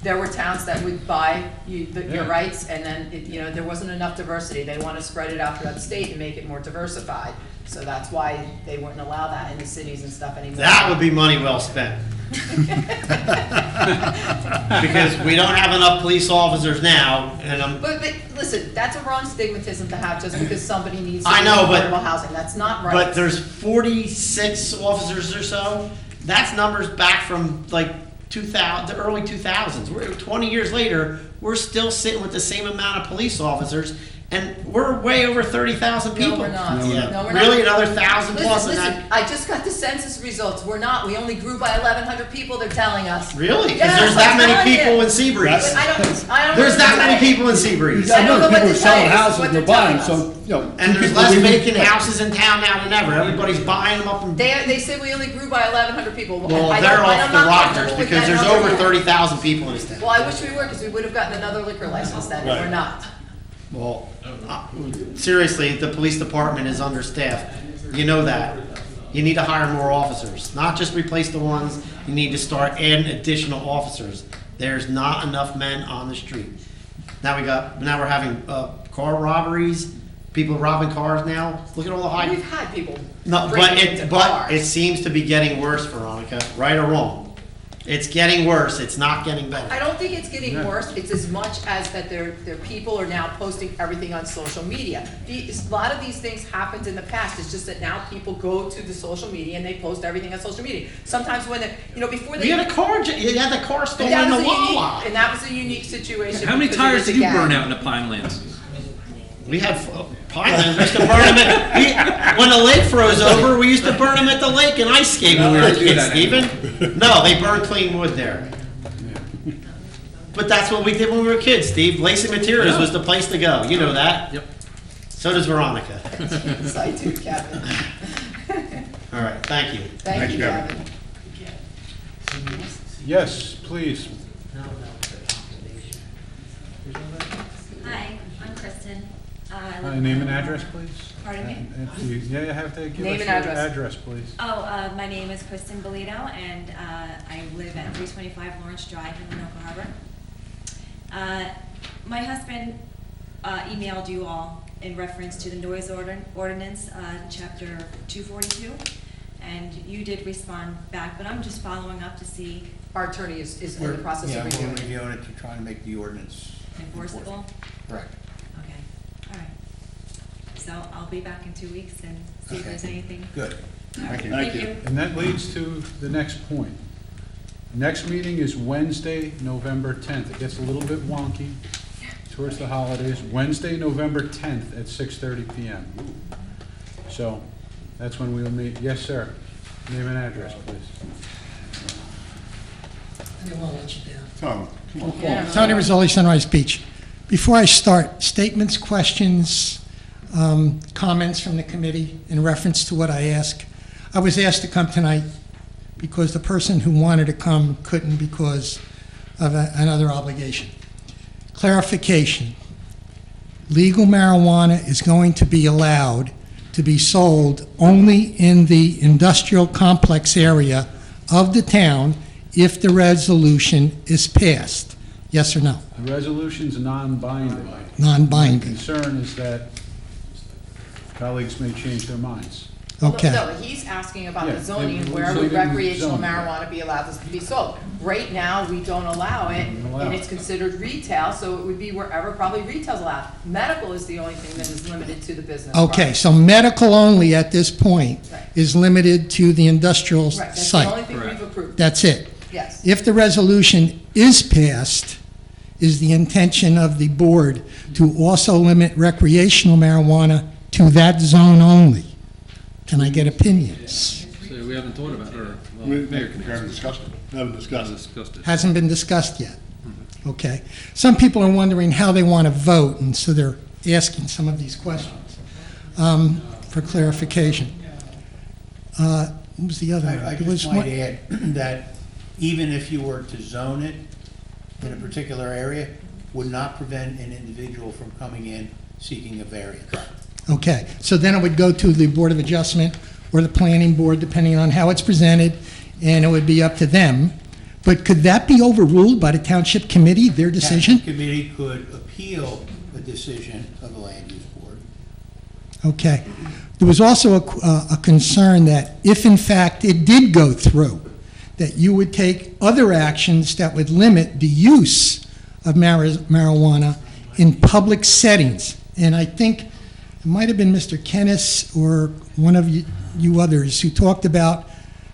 Speaker 3: there were towns that would buy your
Speaker 1: Yeah.
Speaker 3: rights, and then, there wasn't enough diversity. They want to spread it out throughout the state and make it more diversified. So that's why they wouldn't allow that in the cities and stuff anymore.
Speaker 10: That would be money well spent. Because we don't have enough police officers now, and
Speaker 3: But listen, that's a wrong stigmatism to have just because somebody needs
Speaker 10: I know, but-
Speaker 3: affordable housing. That's not right.
Speaker 10: but there's 46 officers or so. That's numbers back from like 2000, the early 2000s. We're 20 years later, we're still sitting with the same amount of police officers, and we're way over 30,000 people.
Speaker 3: No, we're not.
Speaker 10: Yeah.
Speaker 3: No, we're
Speaker 10: Really,
Speaker 3: not.
Speaker 10: another 1,000 plus in
Speaker 3: Listen,
Speaker 10: that?
Speaker 3: I just got the census results. We're not. We only grew by 1,100 people, they're telling us.
Speaker 10: Really? Because
Speaker 3: Yes,
Speaker 10: there's that
Speaker 3: I'm
Speaker 10: many
Speaker 3: telling you.
Speaker 10: people in
Speaker 3: But
Speaker 10: Seabreeze.
Speaker 3: I don't
Speaker 10: There's
Speaker 3: know
Speaker 10: that
Speaker 3: what
Speaker 10: many
Speaker 3: to tell you.
Speaker 10: people in Seabreeze.
Speaker 3: I don't know what
Speaker 5: People
Speaker 3: to
Speaker 5: are
Speaker 3: tell
Speaker 5: selling
Speaker 3: you. This is
Speaker 5: houses,
Speaker 3: what
Speaker 5: they're
Speaker 3: they're
Speaker 5: buying,
Speaker 3: telling us.
Speaker 5: so,
Speaker 10: And there's less vacant houses in town now than ever. Everybody's buying them up and.
Speaker 3: They said we only grew by 1,100 people.
Speaker 10: Well,
Speaker 3: I
Speaker 10: they're
Speaker 3: don't-
Speaker 10: off
Speaker 3: I'm
Speaker 10: the
Speaker 3: not
Speaker 10: rockers
Speaker 3: comfortable with
Speaker 10: because
Speaker 3: that
Speaker 10: there's
Speaker 3: number
Speaker 10: over
Speaker 3: yet.
Speaker 10: 30,000 people in this town.
Speaker 3: Well, I wish we were, because we would have gotten another liquor license then, and we're
Speaker 5: Right.
Speaker 3: not.
Speaker 10: Well, seriously, the police department is understaffed. You know that. You need to hire more officers, not just replace the ones. You need to start adding additional officers. There's not enough men on the street. Now we're having car robberies, people robbing cars now. Look at all the high.
Speaker 3: We've had people
Speaker 10: No,
Speaker 3: breaking into
Speaker 10: but
Speaker 3: cars.
Speaker 10: it seems to be getting worse, Veronica, right or wrong. It's getting worse, it's not getting better.
Speaker 3: I don't think it's getting
Speaker 1: Yeah.
Speaker 3: worse. It's as much as that their people are now posting everything on social media. A lot of these things happened in the past. It's just that now people go to the social media and they post everything on social media. Sometimes when before they.
Speaker 10: You had a car, you had the car
Speaker 3: But
Speaker 10: stolen
Speaker 3: that
Speaker 10: in the
Speaker 3: was a unique,
Speaker 10: Wawa.
Speaker 3: and that was a unique situation.
Speaker 4: How many
Speaker 3: because it
Speaker 4: tires
Speaker 3: was a
Speaker 4: did you
Speaker 3: gang.
Speaker 4: burn out in the Pinelands?
Speaker 10: We had Pinelands, we used to burn them when the lake froze over, we used to burn them at the lake and ice skate when we were
Speaker 4: No, they do
Speaker 10: kids,
Speaker 4: that
Speaker 10: Steven. No, they burned clean wood there. But that's what we did when we were kids, Steve. Lacey Materials
Speaker 4: Yeah.
Speaker 10: was the place to go, you know that.
Speaker 4: Yep.
Speaker 10: So does Veronica.
Speaker 3: Yes, I do, Kevin.
Speaker 10: All right, thank you.
Speaker 3: Thank you,
Speaker 5: Kevin.
Speaker 3: Kevin.
Speaker 1: Yes, please.
Speaker 11: Hi, I'm Kristen. I live
Speaker 1: Name
Speaker 11: in
Speaker 1: and
Speaker 11: Illinois.
Speaker 1: address, please.
Speaker 11: Pardon me?
Speaker 1: Yeah, you have to give
Speaker 3: Name
Speaker 1: us
Speaker 3: and
Speaker 1: your
Speaker 3: address.
Speaker 1: address, please.
Speaker 11: Oh, my name is Kristen Bolito, and I live at 325 Lawrence Drive in Winoka Harbor. My husband emailed you all in reference to the noise ordinance, chapter 242, and you did respond back, but I'm just following up to see
Speaker 3: Our attorney is in the process of
Speaker 8: Yeah, we're
Speaker 3: reviewing.
Speaker 8: reviewing it to try and make the ordinance
Speaker 11: enforceable.
Speaker 8: Correct.
Speaker 11: Okay, all right. So I'll be back in 2 weeks and see if
Speaker 8: Okay.
Speaker 11: there's anything.
Speaker 8: Good.
Speaker 5: Thank you.
Speaker 11: Thank you.
Speaker 1: And that leads to the next point. Next meeting is Wednesday, November 10th. It gets a little bit wonky towards the holidays. Wednesday, November 10th at 6:30 PM. So that's when we'll meet. Yes, sir. Name and address, please.
Speaker 12: I didn't want to let you down.
Speaker 5: Tom, come on.
Speaker 3: Yeah.
Speaker 12: Tony Rizzoli, Sunrise Beach. Before I start, statements, questions, comments from the committee in reference to what I ask. I was asked to come tonight because the person who wanted to come couldn't because of another obligation. Clarification. Legal marijuana is going to be allowed to be sold only in the industrial complex area of the town if the resolution is passed. Yes or no?
Speaker 1: The resolution's non-binding. My
Speaker 12: Non-binding.
Speaker 1: concern is that colleagues may change their minds.
Speaker 12: Okay.
Speaker 3: No, he's asking about
Speaker 1: Yeah,
Speaker 3: the zoning, and
Speaker 1: and
Speaker 3: where
Speaker 1: so
Speaker 3: would
Speaker 1: we didn't
Speaker 3: recreational
Speaker 1: zone it.
Speaker 3: marijuana be allowed to be sold? Right now, we don't allow it, and it's considered retail, so it would be wherever probably retail's allowed. Medical is the only thing that is limited to the business.
Speaker 12: Okay,
Speaker 3: park.
Speaker 12: so medical only at this point
Speaker 3: Right.
Speaker 12: is limited to the industrial
Speaker 3: Right, that's the only
Speaker 12: site.
Speaker 3: thing we've approved.
Speaker 12: That's it.
Speaker 3: Yes.
Speaker 12: If the resolution is passed, is the intention of the board to also limit recreational marijuana to that zone only? Can I get opinions?
Speaker 4: So we haven't thought about it, or, well,
Speaker 5: We
Speaker 4: Mayor can
Speaker 9: haven't
Speaker 4: answer.
Speaker 9: discussed it.
Speaker 5: Haven't discussed it.
Speaker 4: Discussed it.
Speaker 12: Hasn't been discussed yet. Okay. Some people are wondering how they want to vote, and so they're asking some of these questions for clarification. What was the other?
Speaker 8: I
Speaker 12: There was
Speaker 8: just
Speaker 12: one-
Speaker 8: might add that even if you were to zone it in a particular area, would not prevent an individual from coming in seeking a variance.
Speaker 12: Okay, so then it would go to the Board of Adjustment or the Planning Board, depending on how it's presented, and it would be up to them. But could that be overruled by the Township Committee, their decision?
Speaker 8: Township Committee could appeal a decision of the Land Use Board.
Speaker 12: Okay. There was also a concern that if in fact it did go through, that you would take other actions that would limit the use of marijuana in public settings. And I think it might have been Mr. Kennis or one of you others who talked about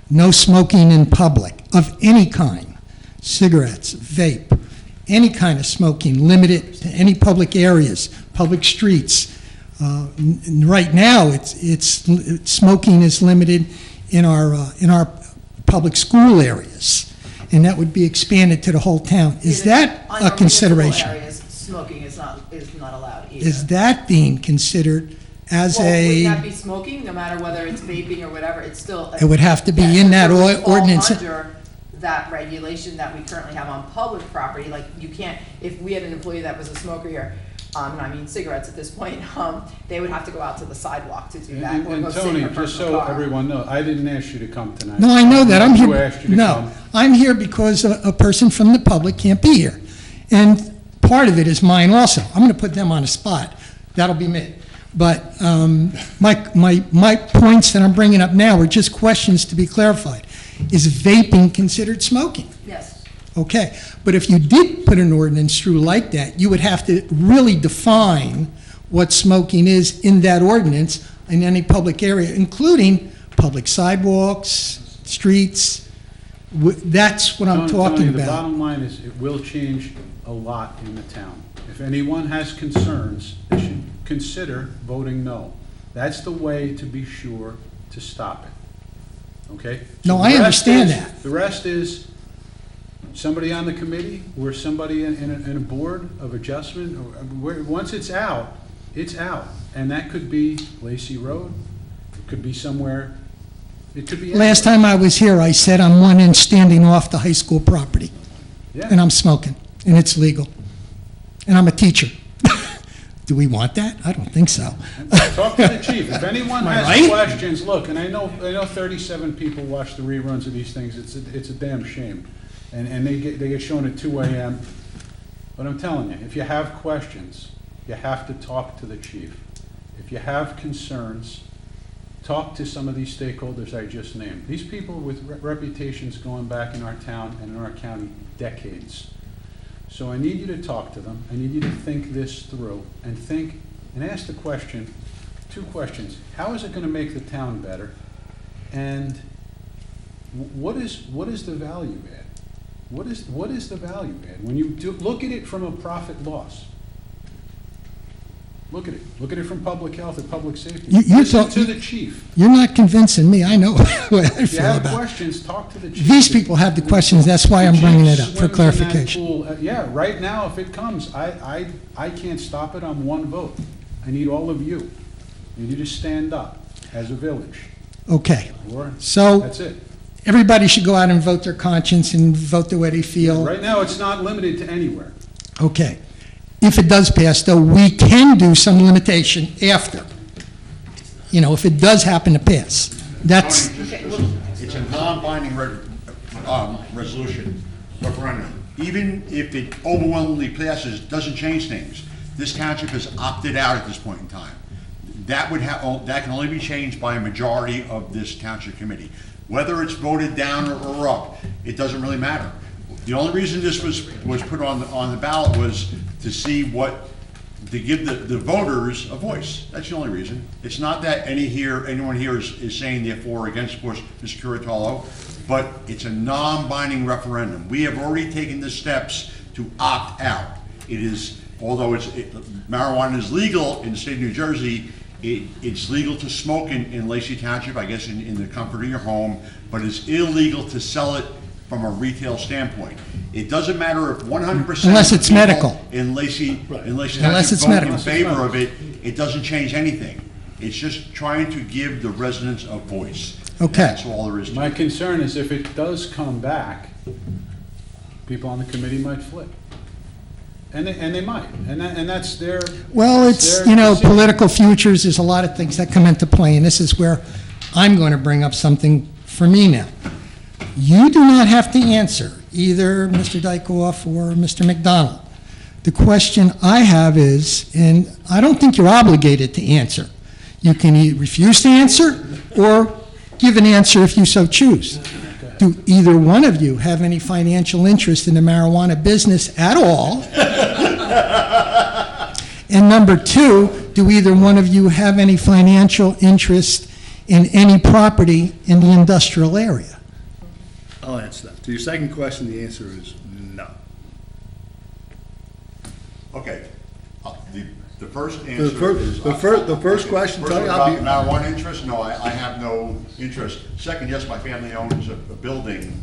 Speaker 12: no smoking in public of any kind, cigarettes, vape, any kind of smoking, limited to any public areas, public streets. Right now, it's smoking is limited in our public school areas, and that would be expanded to the whole town. Is that
Speaker 3: Under
Speaker 12: a consideration?
Speaker 3: municipal areas, smoking is not allowed either.
Speaker 12: Is that being considered as
Speaker 3: Well, would that
Speaker 12: a,
Speaker 3: be smoking, no matter whether it's vaping or whatever, it's still.
Speaker 12: it would have to be
Speaker 3: Yeah,
Speaker 12: in that
Speaker 3: it would fall
Speaker 12: ordinance?
Speaker 3: under that regulation that we currently have on public property, like you can't, if we had an employee that was a smoker here, and I mean cigarettes at this point, they would have to go out to the sidewalk to do that, or
Speaker 1: And
Speaker 3: go sit in
Speaker 1: Tony,
Speaker 3: their
Speaker 1: just
Speaker 3: personal
Speaker 1: so
Speaker 3: car.
Speaker 1: everyone knows, I didn't ask you to come tonight.
Speaker 12: No, I know that, I'm
Speaker 1: Who
Speaker 12: here,
Speaker 1: asked you to
Speaker 12: no,
Speaker 1: come?
Speaker 12: I'm here because a person from the public can't be here. And part of it is mine also. I'm gonna put them on a spot. That'll be me. But my points that I'm bringing up now are just questions to be clarified. Is vaping considered smoking?
Speaker 3: Yes,
Speaker 12: Okay, but if you did put an ordinance through like that, you would have to really define what smoking is in that ordinance in any public area, including public sidewalks, streets. That's what I'm talking
Speaker 1: Tony, the
Speaker 12: about.
Speaker 1: bottom line is, it will change a lot in the town. If anyone has concerns, they should consider voting no. That's the way to be sure to stop it, okay?
Speaker 12: No,
Speaker 1: So
Speaker 12: I
Speaker 1: the rest
Speaker 12: understand
Speaker 1: is-
Speaker 12: that.
Speaker 1: The rest is somebody on the committee, or somebody in a board of adjustment, or once it's out, and that could be Lacey Road, it could be somewhere, it could be.
Speaker 12: Last
Speaker 1: anywhere.
Speaker 12: time I was here, I said I'm one end standing off the high school property,
Speaker 1: Yeah.
Speaker 12: and I'm smoking, and it's legal. And I'm a teacher. Do we want that? I don't think so.
Speaker 1: Talk to the chief. If anyone
Speaker 12: Am I
Speaker 1: has
Speaker 12: right?
Speaker 1: questions, look, and I know 37 people watch the reruns of these things. It's a damn shame. And they get shown at 2 a.m. But I'm telling you, if you have questions, you have to talk to the chief. If you have concerns, talk to some of these stakeholders I just named. These people with reputations going back in our town and in our county decades. So I need you to talk to them. I need you to think this through and ask the question, 2 questions. How is it going to make the town better? And what is the value add? What is the value add? When you look at it from a profit loss. Look at it. Look at it from public health or public safety.
Speaker 12: You
Speaker 1: Listen
Speaker 12: talk-
Speaker 1: to the chief.
Speaker 12: You're not convincing me. I know what I
Speaker 1: If you
Speaker 12: feel
Speaker 1: have
Speaker 12: about it.
Speaker 1: questions, talk to the chief.
Speaker 12: These people have the questions, that's why I'm
Speaker 1: The
Speaker 12: bringing it
Speaker 1: chief
Speaker 12: up, for
Speaker 1: swims in that
Speaker 12: clarification.
Speaker 1: pool. Yeah, right now, if it comes, I can't stop it on one vote. I need all of you. You need to stand up as a village,
Speaker 12: Okay,
Speaker 1: or
Speaker 12: so
Speaker 1: that's it.
Speaker 12: everybody should go out and vote their conscience and vote the way they feel.
Speaker 1: Right now, it's not limited to anywhere.
Speaker 12: Okay. If it does pass, though, we can do some limitation after. You know, if it does happen to pass. That's,
Speaker 9: It's a non-binding resolution, referendum. Even if it overwhelmingly passes, doesn't change things. This township has opted out at this point in time. that that can only be changed by a majority of this township committee. Whether it's voted down or up, it doesn't really matter. The only reason this was put on the ballot was to see to give the voters a voice. That's the only reason. It's not that anyone here is saying they're for or against Mr. Curatolo, but it's a non-binding referendum. We have already taken the steps to opt out. It is, although marijuana is legal in the state of New Jersey, it's legal to smoke in Lacey Township, I guess in the comfort of your home, but it's illegal to sell it from a retail standpoint. It doesn't matter if 100%
Speaker 12: Unless it's medical.
Speaker 9: in Lacey
Speaker 12: Unless
Speaker 9: Township
Speaker 12: it's
Speaker 9: vote
Speaker 12: medical.
Speaker 9: in favor of it, it doesn't change anything. It's just trying to give the residents a voice.
Speaker 12: Okay.
Speaker 9: That's all there is to
Speaker 1: My
Speaker 9: it.
Speaker 1: concern is if it does come back, people on the committee might flip. And they might, and that's their.
Speaker 12: Well,
Speaker 1: that's
Speaker 12: it's,
Speaker 1: their
Speaker 12: you know,
Speaker 1: decision.
Speaker 12: political futures, there's a lot of things that come into play, and this is where I'm going to bring up something for me now. You do not have to answer, either Mr. Dykoff or Mr. McDonald. The question I have is, and I don't think you're obligated to answer. You can refuse to answer or give an answer if you so choose. Do either one of you have any financial interest in the marijuana business at all? And number two, do either one of you have any financial interest in any property in the industrial area?
Speaker 5: I'll answer that. To your second question, the answer is no.
Speaker 9: Okay. The first answer is.
Speaker 5: The first question,
Speaker 9: First
Speaker 5: Tony,
Speaker 9: about
Speaker 5: I'll be,
Speaker 9: marijuana interest, no, I have no interest. Second, yes, my family owns a building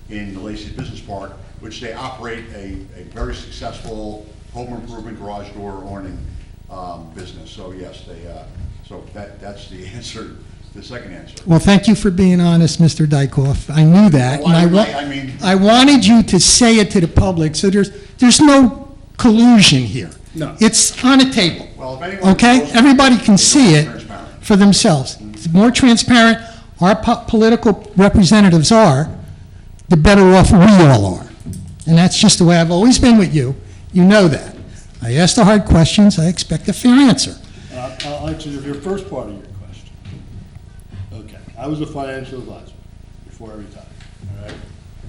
Speaker 9: in the Lacey Business Park, which they operate a very successful home improvement garage door awning business. So yes, that's the answer, the second answer.
Speaker 12: Well, thank you for being honest, Mr. Dykoff. I knew that.
Speaker 9: Why
Speaker 12: and
Speaker 9: would I mean-
Speaker 12: I wanted you to say it to the public, so there's no collusion here.
Speaker 5: No.
Speaker 12: It's on a table.
Speaker 9: Well, if anyone
Speaker 12: Okay?
Speaker 9: knows-
Speaker 12: Everybody can see it
Speaker 9: Transparent.
Speaker 12: for themselves. The more transparent our political representatives are, the better off we all are. And that's just the way I've always been with you. You know that. I ask the hard questions, I expect a fair answer.
Speaker 5: I'll answer your first part of your question. Okay, I was a financial advisor before I retired, all right?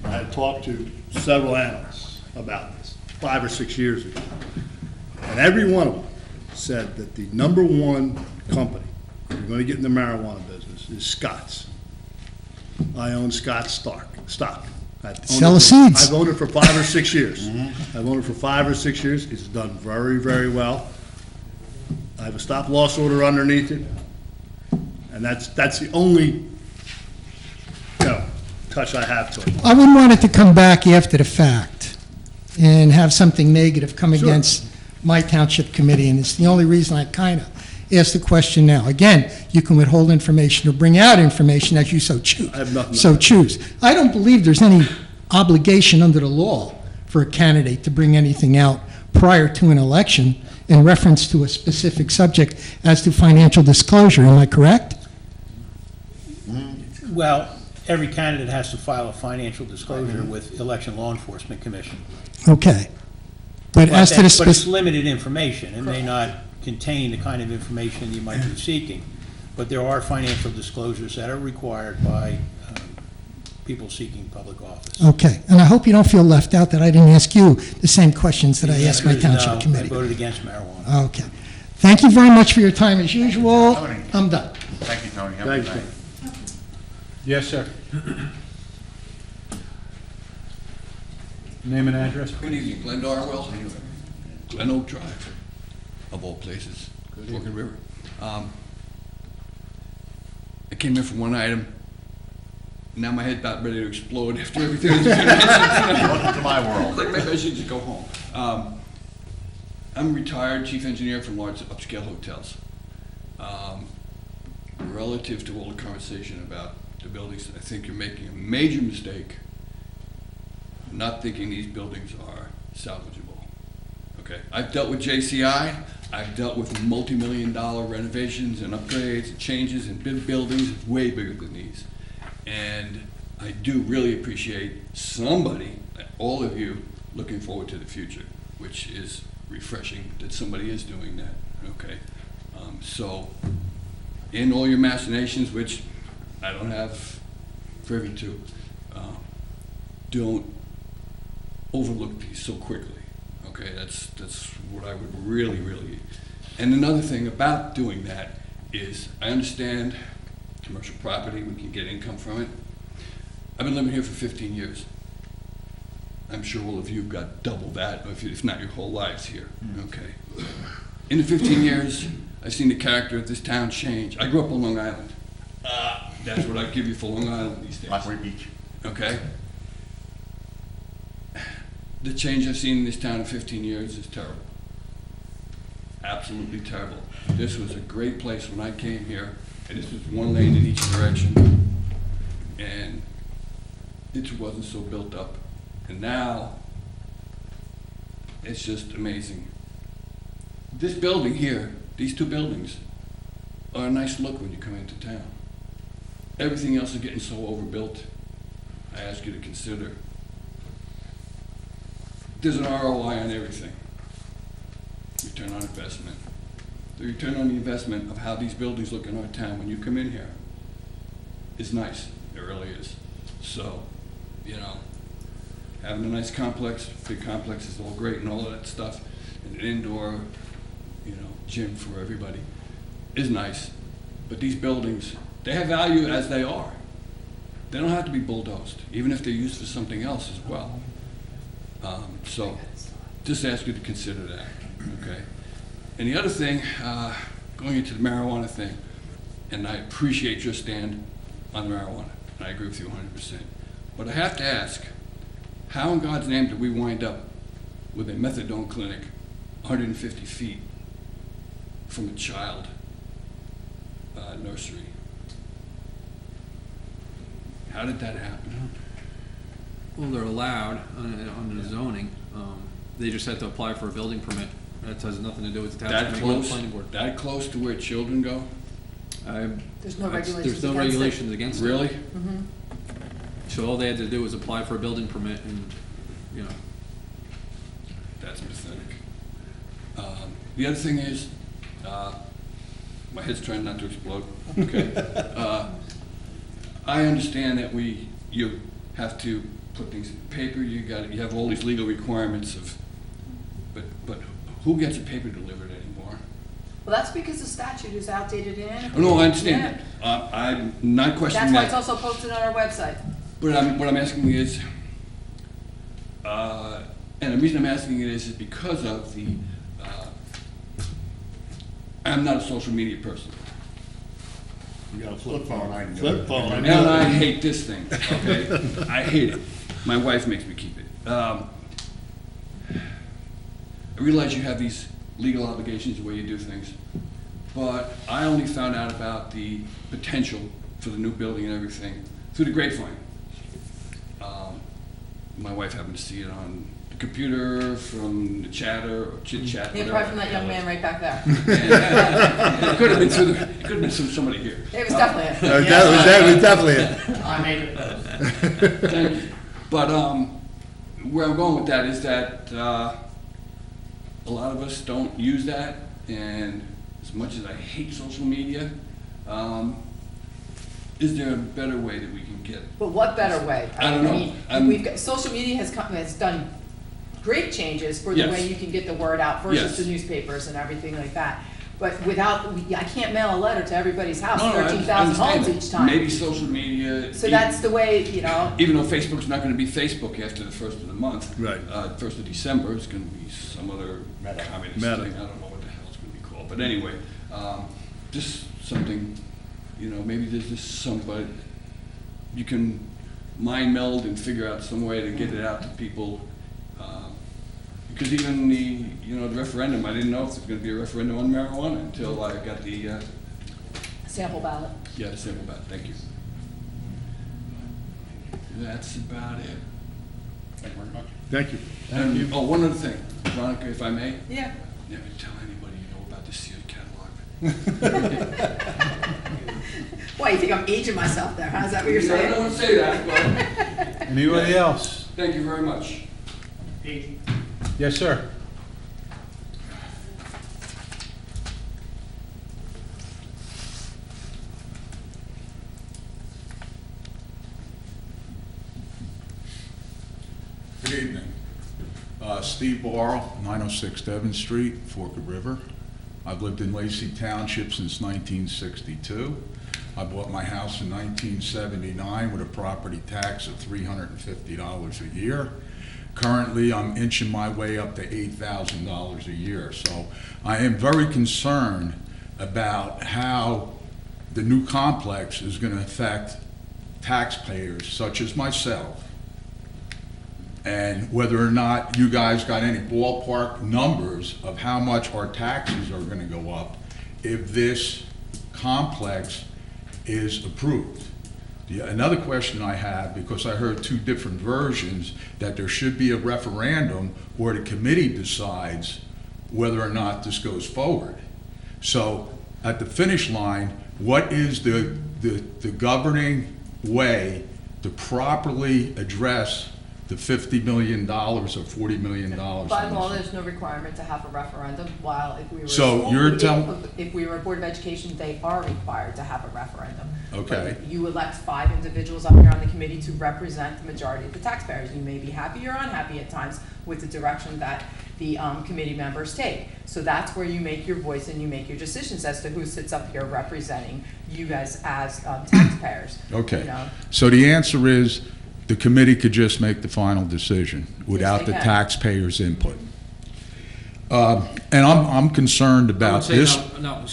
Speaker 5: I had talked to several analysts about this 5 or 6 years ago. And every one of them said that the number one company, if you're going to get in the marijuana business, is Scott's. I own Scott's stock. I've owned
Speaker 12: Sell
Speaker 5: it
Speaker 12: the
Speaker 5: for-
Speaker 12: seeds.
Speaker 5: I've owned it for 5 or 6 years. I've owned it for 5 or 6 years. It's done very, very well. I have a stop-loss order underneath it. And that's the only, touch I have to it.
Speaker 12: I wouldn't want it to come back after the fact and have something negative come
Speaker 5: Sure.
Speaker 12: against my township committee, and it's the only reason I kind of asked the question now. Again, you can withhold information or bring out information as you so choose.
Speaker 5: I have nothing to
Speaker 12: So
Speaker 5: hide.
Speaker 12: choose. I don't believe there's any obligation under the law for a candidate to bring anything out prior to an election in reference to a specific subject as to financial disclosure. Am I correct?
Speaker 8: Well, every candidate has to file a financial disclosure with Election Law Enforcement Commission.
Speaker 12: Okay. But as to the
Speaker 8: But it's
Speaker 12: specific,
Speaker 8: limited information. It may not contain the kind of information you might be seeking, but there are financial disclosures that are required by people seeking public office.
Speaker 12: okay. And I hope you don't feel left out that I didn't ask you the same questions that I asked my
Speaker 8: No,
Speaker 12: township
Speaker 8: I
Speaker 12: committee.
Speaker 8: voted against marijuana.
Speaker 12: Okay. Thank you very much for your time as usual.
Speaker 9: Tony.
Speaker 12: I'm done.
Speaker 9: Thank you, Tony. Have a good
Speaker 5: Thank you.
Speaker 9: night.
Speaker 1: Yes, sir. Name and address,
Speaker 13: Good
Speaker 1: please.
Speaker 13: evening, Glenn Darwell, Glen Oak Drive, of all places, Forked River. I came in for one item, now my head's about ready to explode after everything that's been mentioned tonight.
Speaker 9: Welcome to my world.
Speaker 13: Like, maybe I should just go home. I'm a retired chief engineer for large upscale hotels. Relative to all the conversation about the buildings, I think you're making a major mistake not thinking these buildings are salvageable. Okay, I've dealt with JCI, I've dealt with multi-million-dollar renovations and upgrades and changes in big buildings way bigger than these. And I do really appreciate somebody, all of you, looking forward to the future, which is refreshing that somebody is doing that, okay? So, in all your machinations, which I don't have privy to, don't overlook these so quickly. Okay, that's what I would really. And another thing about doing that is, I understand commercial property, we can get income from it. I've been living here for 15 years. I'm sure all of you have got double that, if not your whole lives here. Okay. In the 15 years, I've seen the character of this town change. I grew up on Long Island. That's what I give you for Long Island these days.
Speaker 9: Rockaway Beach.
Speaker 13: Okay? The change I've seen in this town in 15 years is terrible. Absolutely terrible. This was a great place when I came here, and this was one lane in each direction, and it wasn't so built up. And now, it's just amazing. This building here, these two buildings, are a nice look when you come into town. Everything else is getting so overbuilt. I ask you to consider. There's an ROI on everything. Return on investment. The return on the investment of how these buildings look in our town when you come in here is nice. It really is. So, you know, having a nice complex, big complex is all great and all of that stuff, and an indoor, you know, gym for everybody is nice. But these buildings, they have value as they are. They don't have to be bulldozed, even if they're used for something else as well. So, just ask you to consider that, okay? And the other thing, going into the marijuana thing, and I appreciate your stand on marijuana, and I agree with you 100%. But I have to ask, how in God's name did we wind up with a methadone clinic 150 feet from a child nursery? How did that happen?
Speaker 4: Well, they're allowed under the zoning. They just have to apply for a building permit. That has nothing to do with the township.
Speaker 13: That
Speaker 4: They go to the
Speaker 13: close,
Speaker 4: planning board.
Speaker 13: that close to where children go?
Speaker 3: There's no regulations
Speaker 4: There's no
Speaker 3: against it.
Speaker 4: regulations against it.
Speaker 13: Really?
Speaker 4: So all they had to do was apply for a building permit and, you know.
Speaker 13: That's pathetic. The other thing is, my head's trying not to explode, okay? I understand that you have to put things in paper, you have all these legal requirements but who gets a paper delivered anymore?
Speaker 3: Well, that's because the statute is outdated in Anacostia.
Speaker 13: No, I understand that. I'm not questioning
Speaker 3: That's why it's
Speaker 13: that.
Speaker 3: also posted on our website.
Speaker 13: But what I'm asking is, and the reason I'm asking it is because of the, I'm not a social media person.
Speaker 9: You got a flip phone, I know.
Speaker 5: Flip phone.
Speaker 13: And I hate this thing, okay? I hate it. My wife makes me keep it. I realize you have these legal obligations the way you do things, but I only found out about the potential for the new building and everything through the grapevine. My wife happened to see it on the computer from the chatter or chit chat.
Speaker 3: Yeah, probably from that young man right back there.
Speaker 13: It could have been from somebody here.
Speaker 3: It was definitely
Speaker 5: That
Speaker 3: it.
Speaker 5: was definitely it.
Speaker 6: I made it.
Speaker 13: Thank you. But where I'm going with that is that a lot of us don't use that, and as much as I hate social media, is there a better way that we can get?
Speaker 3: But what better way?
Speaker 13: I don't know.
Speaker 3: mean, we've got, social media has done great changes for the
Speaker 13: Yes.
Speaker 3: way you can get the word out versus
Speaker 13: Yes.
Speaker 3: the newspapers and everything like that. But I can't mail a letter to everybody's house,
Speaker 13: No, I
Speaker 3: 13,000 homes
Speaker 13: understand
Speaker 3: each
Speaker 13: that.
Speaker 3: time.
Speaker 13: Maybe social media.
Speaker 3: So that's the way, you know,
Speaker 13: Even though Facebook's not going to be Facebook after the 1st of the month.
Speaker 5: Right.
Speaker 13: 1st of December, it's going to be some other communist
Speaker 5: Meta.
Speaker 13: thing. I don't know what the hell it's going to be called. But anyway, just something, you know, maybe there's just somebody, you can mind meld and figure out some way to get it out to people. Because even the referendum, I didn't know if there was going to be a referendum on marijuana until I got the,
Speaker 3: sample ballot.
Speaker 13: the sample ballot. Thank you. That's about it.
Speaker 9: Thank you very much.
Speaker 5: Thank you.
Speaker 13: And, oh, one other thing, Veronica, if I may,
Speaker 3: Yeah.
Speaker 13: never tell anybody you know about the Sears catalog.
Speaker 3: Why, you think I'm aging myself there, huh? Is that what you're
Speaker 13: I don't
Speaker 3: saying?
Speaker 13: want to say that, but
Speaker 1: Anybody else?
Speaker 13: thank you very much.
Speaker 1: Yes, sir.
Speaker 14: Steve Barr, 906 Devon Street, Fork of River. I've lived in Lacey Township since 1962. I bought my house in 1979 with a property tax of $350 a year. Currently, I'm inching my way up to $8,000 a year. So I am very concerned about how the new complex is going to affect taxpayers such as myself, and whether or not you guys got any ballpark numbers of how much our taxes are going to go up if this complex is approved. Another question I have, because I heard two different versions, that there should be a referendum where the committee decides whether or not this goes forward. So at the finish line, what is the governing way to properly address the $50 million or $40 million?
Speaker 3: By law, there's no requirement to have a referendum, while if we were.
Speaker 14: So you're telling.
Speaker 3: If we were a Board of Education, they are required to have a referendum.
Speaker 14: Okay.
Speaker 3: But you elect 5 individuals up here on the committee to represent the majority of the taxpayers. You may be happy or unhappy at times with the direction that the committee members take. So that's where you make your voice and you make your decisions as to who sits up here representing you guys as taxpayers.
Speaker 14: Okay.
Speaker 3: You know?
Speaker 14: So the answer is the committee could just make the final decision without the
Speaker 3: can.
Speaker 14: taxpayers' input. And I'm concerned
Speaker 4: I would
Speaker 14: about
Speaker 4: say
Speaker 14: this.
Speaker 4: not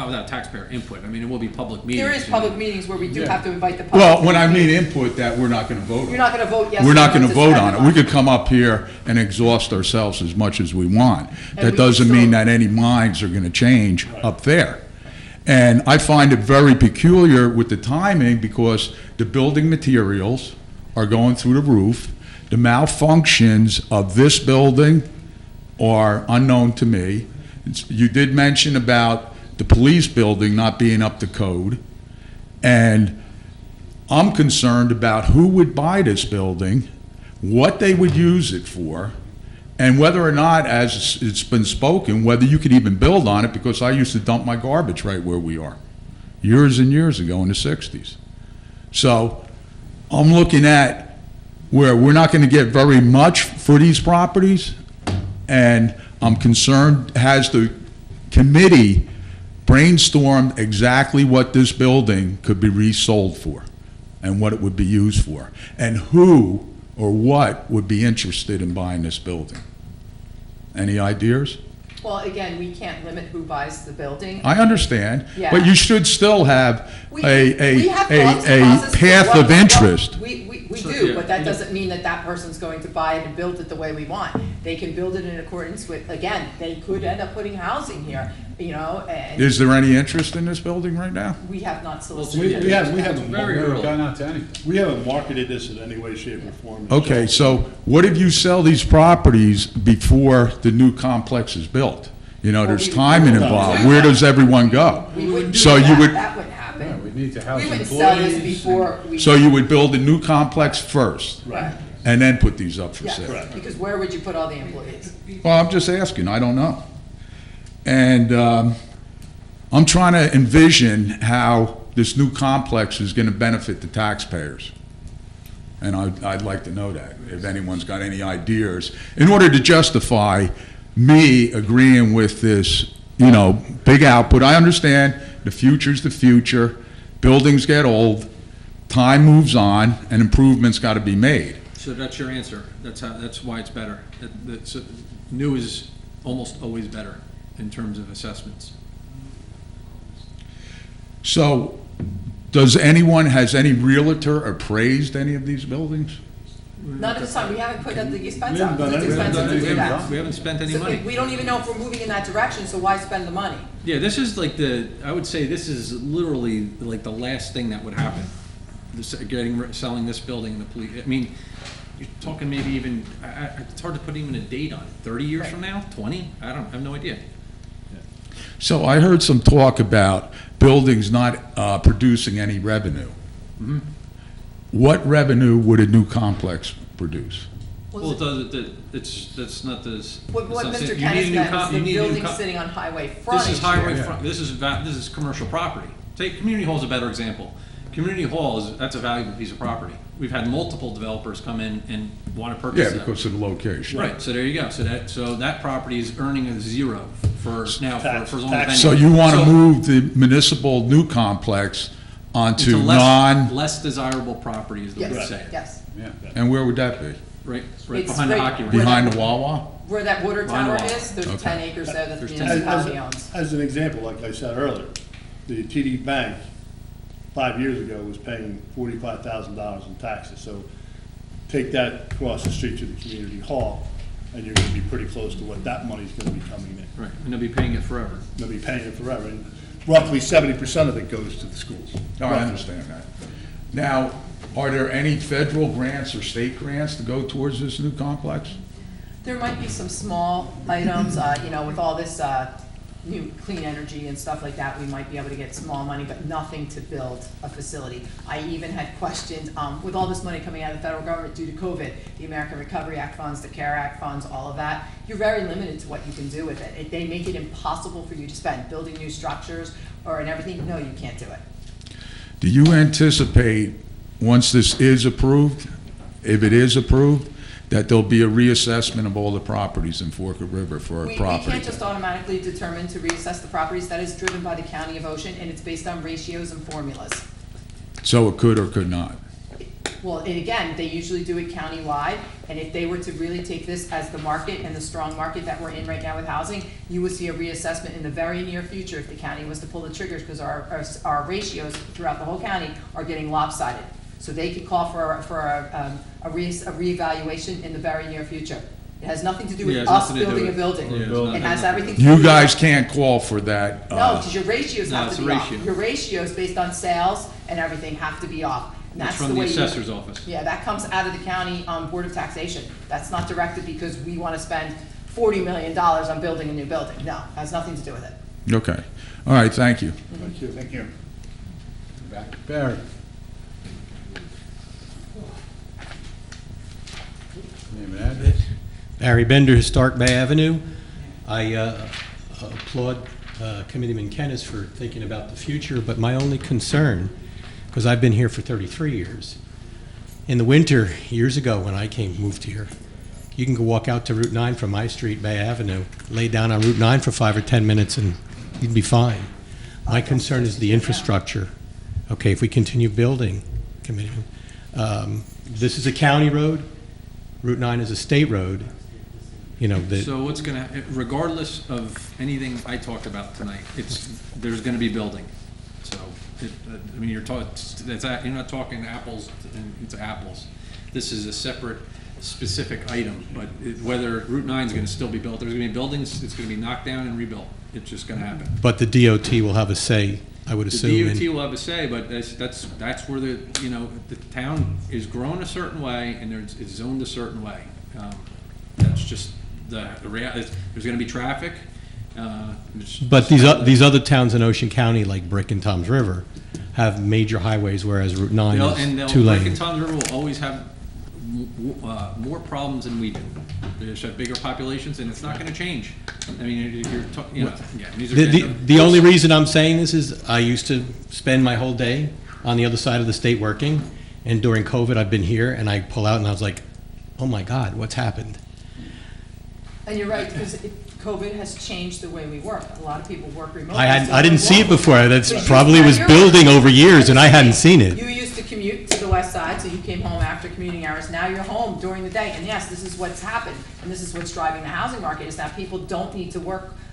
Speaker 4: without taxpayer input. I mean, it will be public meetings.
Speaker 3: There is
Speaker 4: you know.
Speaker 3: public meetings where we do have to invite the public.
Speaker 14: Well, when I mean input, that we're not going to vote on.
Speaker 3: You're not going to vote yes.
Speaker 14: We're
Speaker 3: or
Speaker 14: not
Speaker 3: no
Speaker 14: going to vote
Speaker 3: spend
Speaker 14: on
Speaker 3: the
Speaker 14: it. We
Speaker 3: money.
Speaker 14: could come up here and exhaust ourselves as much as we want.
Speaker 3: And
Speaker 14: That
Speaker 3: we
Speaker 14: doesn't
Speaker 3: can
Speaker 14: mean
Speaker 3: still-
Speaker 14: that any minds are going to change up there. And I find it very peculiar with the timing because the building materials are going through the roof. The malfunctions of this building are unknown to me. You did mention about the police building not being up to code. And I'm concerned about who would buy this building, what they would use it for, and whether or not, as it's been spoken, whether you could even build on it, because I used to dump my garbage right where we are, years and years ago in the 60s. So I'm looking at where we're not going to get very much for these properties, and I'm concerned, has the committee brainstormed exactly what this building could be resold for and what it would be used for, and who or what would be interested in buying this building? Any ideas?
Speaker 3: Well, again, we can't limit who buys the building.
Speaker 14: I understand,
Speaker 3: Yeah.
Speaker 14: but you should still have
Speaker 3: We
Speaker 14: a
Speaker 3: have thoughts and processes for
Speaker 14: path
Speaker 3: what-
Speaker 14: of interest.
Speaker 3: We
Speaker 4: So,
Speaker 3: do,
Speaker 4: yeah,
Speaker 3: but that
Speaker 4: yeah.
Speaker 3: doesn't mean that that person's going to buy it and build it the way we want. They can build it in accordance with, again, they could end up putting housing here, you know, and
Speaker 14: Is there any interest in this building right now?
Speaker 3: we have not
Speaker 5: We
Speaker 3: solicited.
Speaker 5: we haven't,
Speaker 4: Very
Speaker 1: Never
Speaker 4: early.
Speaker 1: gotten out to anything.
Speaker 5: we haven't marketed this in any way, shape, or form.
Speaker 14: Okay, so what if you sell these properties before the new complex is built? You know, there's timing involved. Where does everyone go?
Speaker 3: We wouldn't do
Speaker 14: So you
Speaker 3: that,
Speaker 14: would,
Speaker 3: that wouldn't
Speaker 1: Yeah,
Speaker 3: happen.
Speaker 1: we need to house
Speaker 3: We
Speaker 1: employees.
Speaker 3: wouldn't sell this before we.
Speaker 14: so you would build a new complex first
Speaker 3: Right,
Speaker 14: and then put these up for
Speaker 3: yes,
Speaker 14: sale?
Speaker 3: because where would you put all the employees?
Speaker 14: Well, I'm just asking, I don't know. And I'm trying to envision how this new complex is going to benefit the taxpayers. And I'd like to know that, if anyone's got any ideas, in order to justify me agreeing with this, you know, big output. I understand the future's the future, buildings get old, time moves on, and improvements got to be made.
Speaker 4: So that's your answer. That's why it's better. New is almost always better in terms of assessments.
Speaker 14: So, has any realtor appraised any of these buildings?
Speaker 3: Not at this time, we haven't put up the expense
Speaker 5: We haven't
Speaker 3: out,
Speaker 5: done
Speaker 3: it's
Speaker 5: anything.
Speaker 3: expensive to do
Speaker 4: We
Speaker 3: that.
Speaker 4: haven't spent any
Speaker 3: So
Speaker 4: money.
Speaker 3: we don't even know if we're moving in that direction, so why spend the money?
Speaker 4: Yeah, this is like I would say this is literally like the last thing that would happen. Selling this building and the police, I mean, you're talking maybe even, it's hard to put even a date on it. 30 years from now, 20? I have no idea.
Speaker 14: So I heard some talk about buildings not producing any revenue.
Speaker 4: Mhm.
Speaker 14: What revenue would a new complex produce?
Speaker 4: Well, it does, that's not this.
Speaker 3: What
Speaker 4: it's not-
Speaker 3: Mr.
Speaker 4: you need
Speaker 3: Kennis
Speaker 4: a new
Speaker 3: meant
Speaker 4: com-
Speaker 3: was
Speaker 4: you
Speaker 3: the
Speaker 4: need a new
Speaker 3: building
Speaker 4: com-
Speaker 3: sitting on highway frontage.
Speaker 4: This is highway
Speaker 3: here.
Speaker 4: front, this is commercial property. Take Community Hall is a better example. Community hall that's a valuable piece of property. We've had multiple developers come in and want to purchase
Speaker 14: Yeah,
Speaker 4: that.
Speaker 14: because of the location.
Speaker 4: Right, so there you go. So that property is earning a zero for now, for as long as.
Speaker 14: So you want to move the municipal new complex onto
Speaker 4: into less desirable property is the way to
Speaker 3: Yes,
Speaker 4: say it.
Speaker 3: yes.
Speaker 14: and where would that be?
Speaker 4: Right
Speaker 3: It's
Speaker 4: behind the
Speaker 3: right
Speaker 4: hockey rink.
Speaker 14: Behind the Wawa?
Speaker 3: Where that water
Speaker 4: Behind the
Speaker 3: tower
Speaker 4: wall.
Speaker 3: is, there's
Speaker 14: Okay.
Speaker 3: 10 acres there that the
Speaker 4: There's 10.
Speaker 3: municipality owns.
Speaker 5: As an example, like I said earlier, the TD Bank, 5 years ago, was paying $45,000 in taxes. So take that across the street to the community hall, and you're gonna be pretty close to what that money's gonna be coming in.
Speaker 4: Right, and they'll be paying it forever.
Speaker 5: They'll be paying it forever, and roughly 70% of it goes to the schools.
Speaker 14: No, I understand that. Now, are there any federal grants or state grants to go towards this new complex?
Speaker 3: There might be some small items, with all this new clean energy and stuff like that, we might be able to get small money, but nothing to build a facility. I even had questions, with all this money coming out of the federal government due to COVID, the American Recovery Act funds, the CARE Act funds, all of that, you're very limited to what you can do with it. They make it impossible for you to spend, building new structures and everything, no, you can't do it.
Speaker 14: Do you anticipate, once this is approved, if it is approved, that there'll be a reassessment of all the properties in Forked River for a
Speaker 3: We
Speaker 14: property?
Speaker 3: can't just automatically determine to reassess the properties. That is driven by the County of Ocean, and it's based on ratios and formulas.
Speaker 14: So it could or could not?
Speaker 3: Well, and again, they usually do it countywide, and if they were to really take this as the market and the strong market that we're in right now with housing, you would see a reassessment in the very near future if the county was to pull the triggers, because our ratios throughout the whole county are getting lopsided. So they could call for a reevaluation in the very near future. It has nothing to do
Speaker 4: Yeah,
Speaker 3: with
Speaker 4: it has
Speaker 3: us
Speaker 4: nothing to do
Speaker 3: building a
Speaker 4: with-
Speaker 3: building.
Speaker 4: yeah, it's not-
Speaker 3: It has everything to do
Speaker 14: You
Speaker 3: with.
Speaker 14: guys can't call for that?
Speaker 3: No, because your ratios
Speaker 4: No,
Speaker 3: have
Speaker 4: it's
Speaker 3: to
Speaker 4: a
Speaker 3: be off.
Speaker 4: ratio.
Speaker 3: Your ratios based on sales and everything have to be off. And
Speaker 4: It's
Speaker 3: that's
Speaker 4: from
Speaker 3: the
Speaker 4: the
Speaker 3: way you.
Speaker 4: assessor's office.
Speaker 3: Yeah, that comes out of the county Board of Taxation. That's not directed because we want to spend $40 million on building a new building. No, has nothing to do with it.
Speaker 14: Okay. All right, thank you.
Speaker 5: Thank you.
Speaker 9: Thank you.
Speaker 1: Barry. Name and address.
Speaker 15: Barry Bender, Historic Bay Avenue. I applaud Committeeman Kennis for thinking about the future, but my only concern, because I've been here for 33 years, in the winter, years ago when I moved here, you can go walk out to Route 9 from my street, Bay Avenue, lay down on Route 9 for 5 or 10 minutes and you'd be fine. My concern is the infrastructure. Okay, if we continue building, Committeeman, this is a county road, Route 9 is a state road,
Speaker 4: So what's gonna, regardless of anything I talked about tonight, there's gonna be building. So, you're not talking apples into apples. This is a separate, specific item, but whether Route 9 is gonna still be built, there's gonna be buildings, it's gonna be knocked down and rebuilt. It's just gonna happen.
Speaker 15: But the DOT will have a say, I would assume.
Speaker 4: The
Speaker 15: in-
Speaker 4: DOT will have a say, but that's where the town is grown a certain way and it's zoned a certain way. That's just the reality. There's gonna be traffic.
Speaker 15: But these other towns in Ocean County, like Brick and Tom's River, have major highways, whereas Route 9 is two
Speaker 4: Brick and
Speaker 15: lanes.
Speaker 4: Tom's River will always have more problems than we do. They just have bigger populations, and it's not gonna change. I mean, if you're talking, these are.
Speaker 15: The only reason I'm saying this is I used to spend my whole day on the other side of the state working, and during COVID, I've been here, and I pull out and I was like, oh my God, what's happened?
Speaker 3: And you're right, because COVID has changed the way we work. A lot of people work remotely.
Speaker 15: I didn't see it before. That's
Speaker 3: Because
Speaker 15: probably
Speaker 3: you-
Speaker 15: was
Speaker 3: you're
Speaker 15: building
Speaker 3: right.
Speaker 15: over years, and I hadn't seen it.
Speaker 3: You used to commute to the west side, so you came home after commuting hours. Now you're home during the day. And yes, this is what's happened. And this is what's driving the housing market, is that people don't need to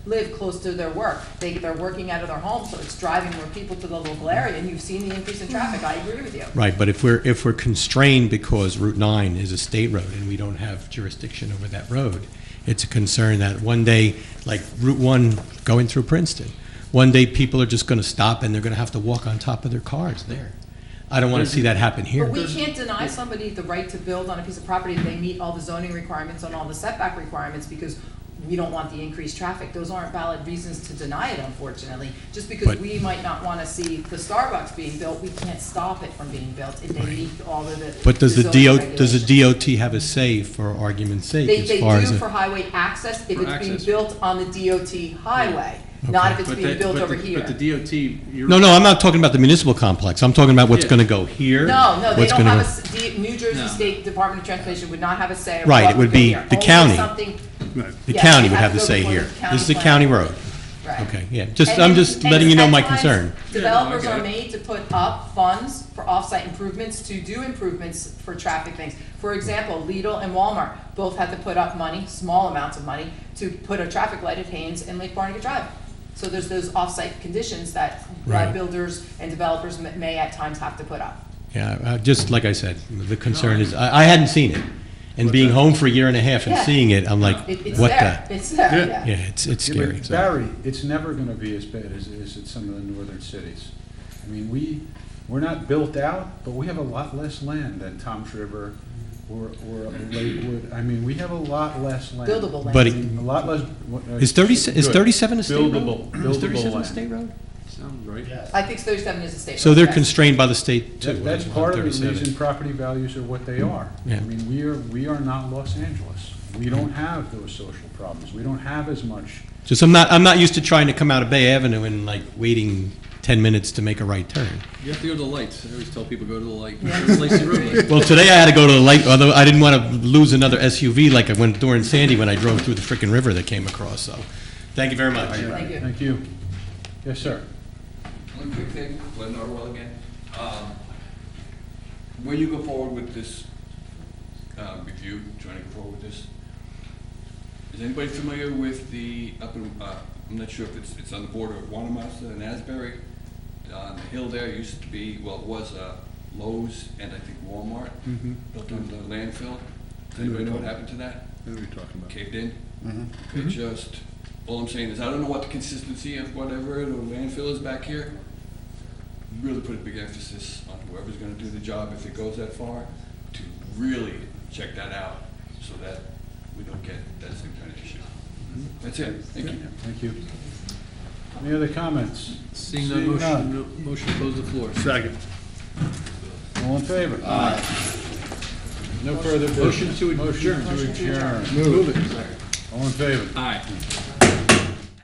Speaker 3: live close to their work. They're working out of their home, so it's driving more people to the local area. And you've seen the increase in traffic. I agree with you.
Speaker 15: Right, but if we're constrained because Route 9 is a state road and we don't have jurisdiction over that road, it's a concern that one day, like Route 1 going through Princeton, one day people are just going to stop and they're going to have to walk on top of their cars there. I don't want to see that happen here.
Speaker 3: But we can't deny somebody the right to build on a piece of property if they meet all the zoning requirements and all the setback requirements, because we don't want the increased traffic. Those aren't valid reasons to deny it, unfortunately. Just because
Speaker 15: But-
Speaker 3: we might not want to see the Starbucks being built, we can't stop it from being built if they meet all of the.
Speaker 15: But does the
Speaker 3: zoning regulations.
Speaker 15: DOT have a say, for argument's sake,
Speaker 3: They
Speaker 15: as far as
Speaker 3: do
Speaker 15: a-
Speaker 3: for highway access if
Speaker 4: For
Speaker 3: it's being
Speaker 4: access.
Speaker 3: built on the DOT highway. not if it's
Speaker 4: But
Speaker 3: being
Speaker 4: that-
Speaker 3: built
Speaker 4: but
Speaker 3: over
Speaker 4: the-
Speaker 3: here.
Speaker 4: But the DOT, you're.
Speaker 15: No, I'm not talking about the municipal complex. I'm talking about what's
Speaker 4: Yeah.
Speaker 15: gonna go here.
Speaker 3: No, they
Speaker 15: what's
Speaker 3: don't
Speaker 15: gonna
Speaker 3: have
Speaker 15: go-
Speaker 3: New Jersey
Speaker 4: No.
Speaker 3: State Department of Transportation would not have a say. of
Speaker 15: Right,
Speaker 3: what
Speaker 15: it would
Speaker 3: would go
Speaker 15: be
Speaker 3: here.
Speaker 15: the
Speaker 3: Only
Speaker 15: county.
Speaker 3: something-
Speaker 15: The
Speaker 3: Yeah,
Speaker 15: county
Speaker 3: it
Speaker 15: would
Speaker 3: has
Speaker 15: have
Speaker 3: to
Speaker 15: to
Speaker 3: go
Speaker 15: say
Speaker 3: before
Speaker 15: here.
Speaker 3: the
Speaker 15: This is a
Speaker 3: planning
Speaker 15: county
Speaker 3: board.
Speaker 15: road.
Speaker 3: Right.
Speaker 15: Okay, yeah,
Speaker 3: And
Speaker 15: I'm
Speaker 3: then-
Speaker 15: just
Speaker 3: and
Speaker 15: letting you know
Speaker 3: at
Speaker 15: my
Speaker 3: times,
Speaker 15: concern.
Speaker 3: Developers
Speaker 4: Yeah, no, I
Speaker 3: are
Speaker 4: get it.
Speaker 3: made to put up funds for off-site improvements to do improvements for traffic things. For example, Lidl and Walmart both had to put up money, small amounts of money, to put a traffic light at Haynes and Lake Barnegat Drive. So there's those off-site conditions that
Speaker 15: Right.
Speaker 3: builders and developers may at times have to put up.
Speaker 15: Yeah, just like I said, the concern is, I hadn't seen it. And being home for a year and a half and
Speaker 3: Yeah.
Speaker 15: seeing it, I'm like,
Speaker 3: It's
Speaker 15: what
Speaker 3: there,
Speaker 15: the?
Speaker 3: it's there, yeah.
Speaker 15: Yeah, it's
Speaker 1: Yeah,
Speaker 15: scary.
Speaker 1: but
Speaker 15: so.
Speaker 1: Barry, it's never gonna be as bad as it is in some of the northern cities. I mean, we're not built out, but we have a lot less land than Tom's River or Lakewood. I mean, we have a lot less land.
Speaker 3: Buildable land.
Speaker 15: But
Speaker 1: I mean, a lot less.
Speaker 15: Is 37 a state road?
Speaker 1: Buildable
Speaker 15: Is 37 a
Speaker 1: land.
Speaker 15: state road?
Speaker 4: Sounds right.
Speaker 3: I think 37 is a state.
Speaker 15: So
Speaker 3: road,
Speaker 15: they're
Speaker 3: yes.
Speaker 15: constrained by the state too.
Speaker 1: That's
Speaker 15: on
Speaker 1: part of the
Speaker 15: 37.
Speaker 1: reason property values are what they are.
Speaker 15: Yeah.
Speaker 1: I mean, we are not Los Angeles. We don't have those social problems. We don't have as much.
Speaker 15: Just I'm not used to trying to come out of Bay Avenue and like waiting 10 minutes to make a right turn.
Speaker 4: You have to go to the lights. I always tell people, go to the light.
Speaker 3: Yeah.
Speaker 4: Go to the Lacey Road light.
Speaker 15: Well, today I had to go to the light, although I didn't want to lose another SUV like I went during Sandy when I drove through the frickin' river that came across, so. Thank you very much.
Speaker 3: Thank you.
Speaker 1: Thank you. Yes, sir.
Speaker 13: One quick thing, Glenn Norwell again. When you go forward with this review, trying to go forward with this, is anybody familiar with the I'm not sure if it's on the border of Wanamassa and Asbury? On the hill there used to be, well, it was Lowe's and I think Walmart built on the landfill. Does anybody know what happened to that?
Speaker 5: What are we talking about?
Speaker 13: Caved in? Okay, just, all I'm saying is, I don't know what the consistency of whatever the landfill is back here. Really put a big emphasis on whoever's gonna do the job, if it goes that far, to really check that out, so that we don't get that same kind of issue. That's it, thank you.
Speaker 1: Thank you. Any other comments?
Speaker 4: Seeing no motion to close the floor.
Speaker 5: Second.
Speaker 1: All in favor? Aye. No further business.
Speaker 4: Motion to adjourn.
Speaker 1: Motion to adjourn.
Speaker 5: Move
Speaker 1: it. All in favor?
Speaker 4: Aye.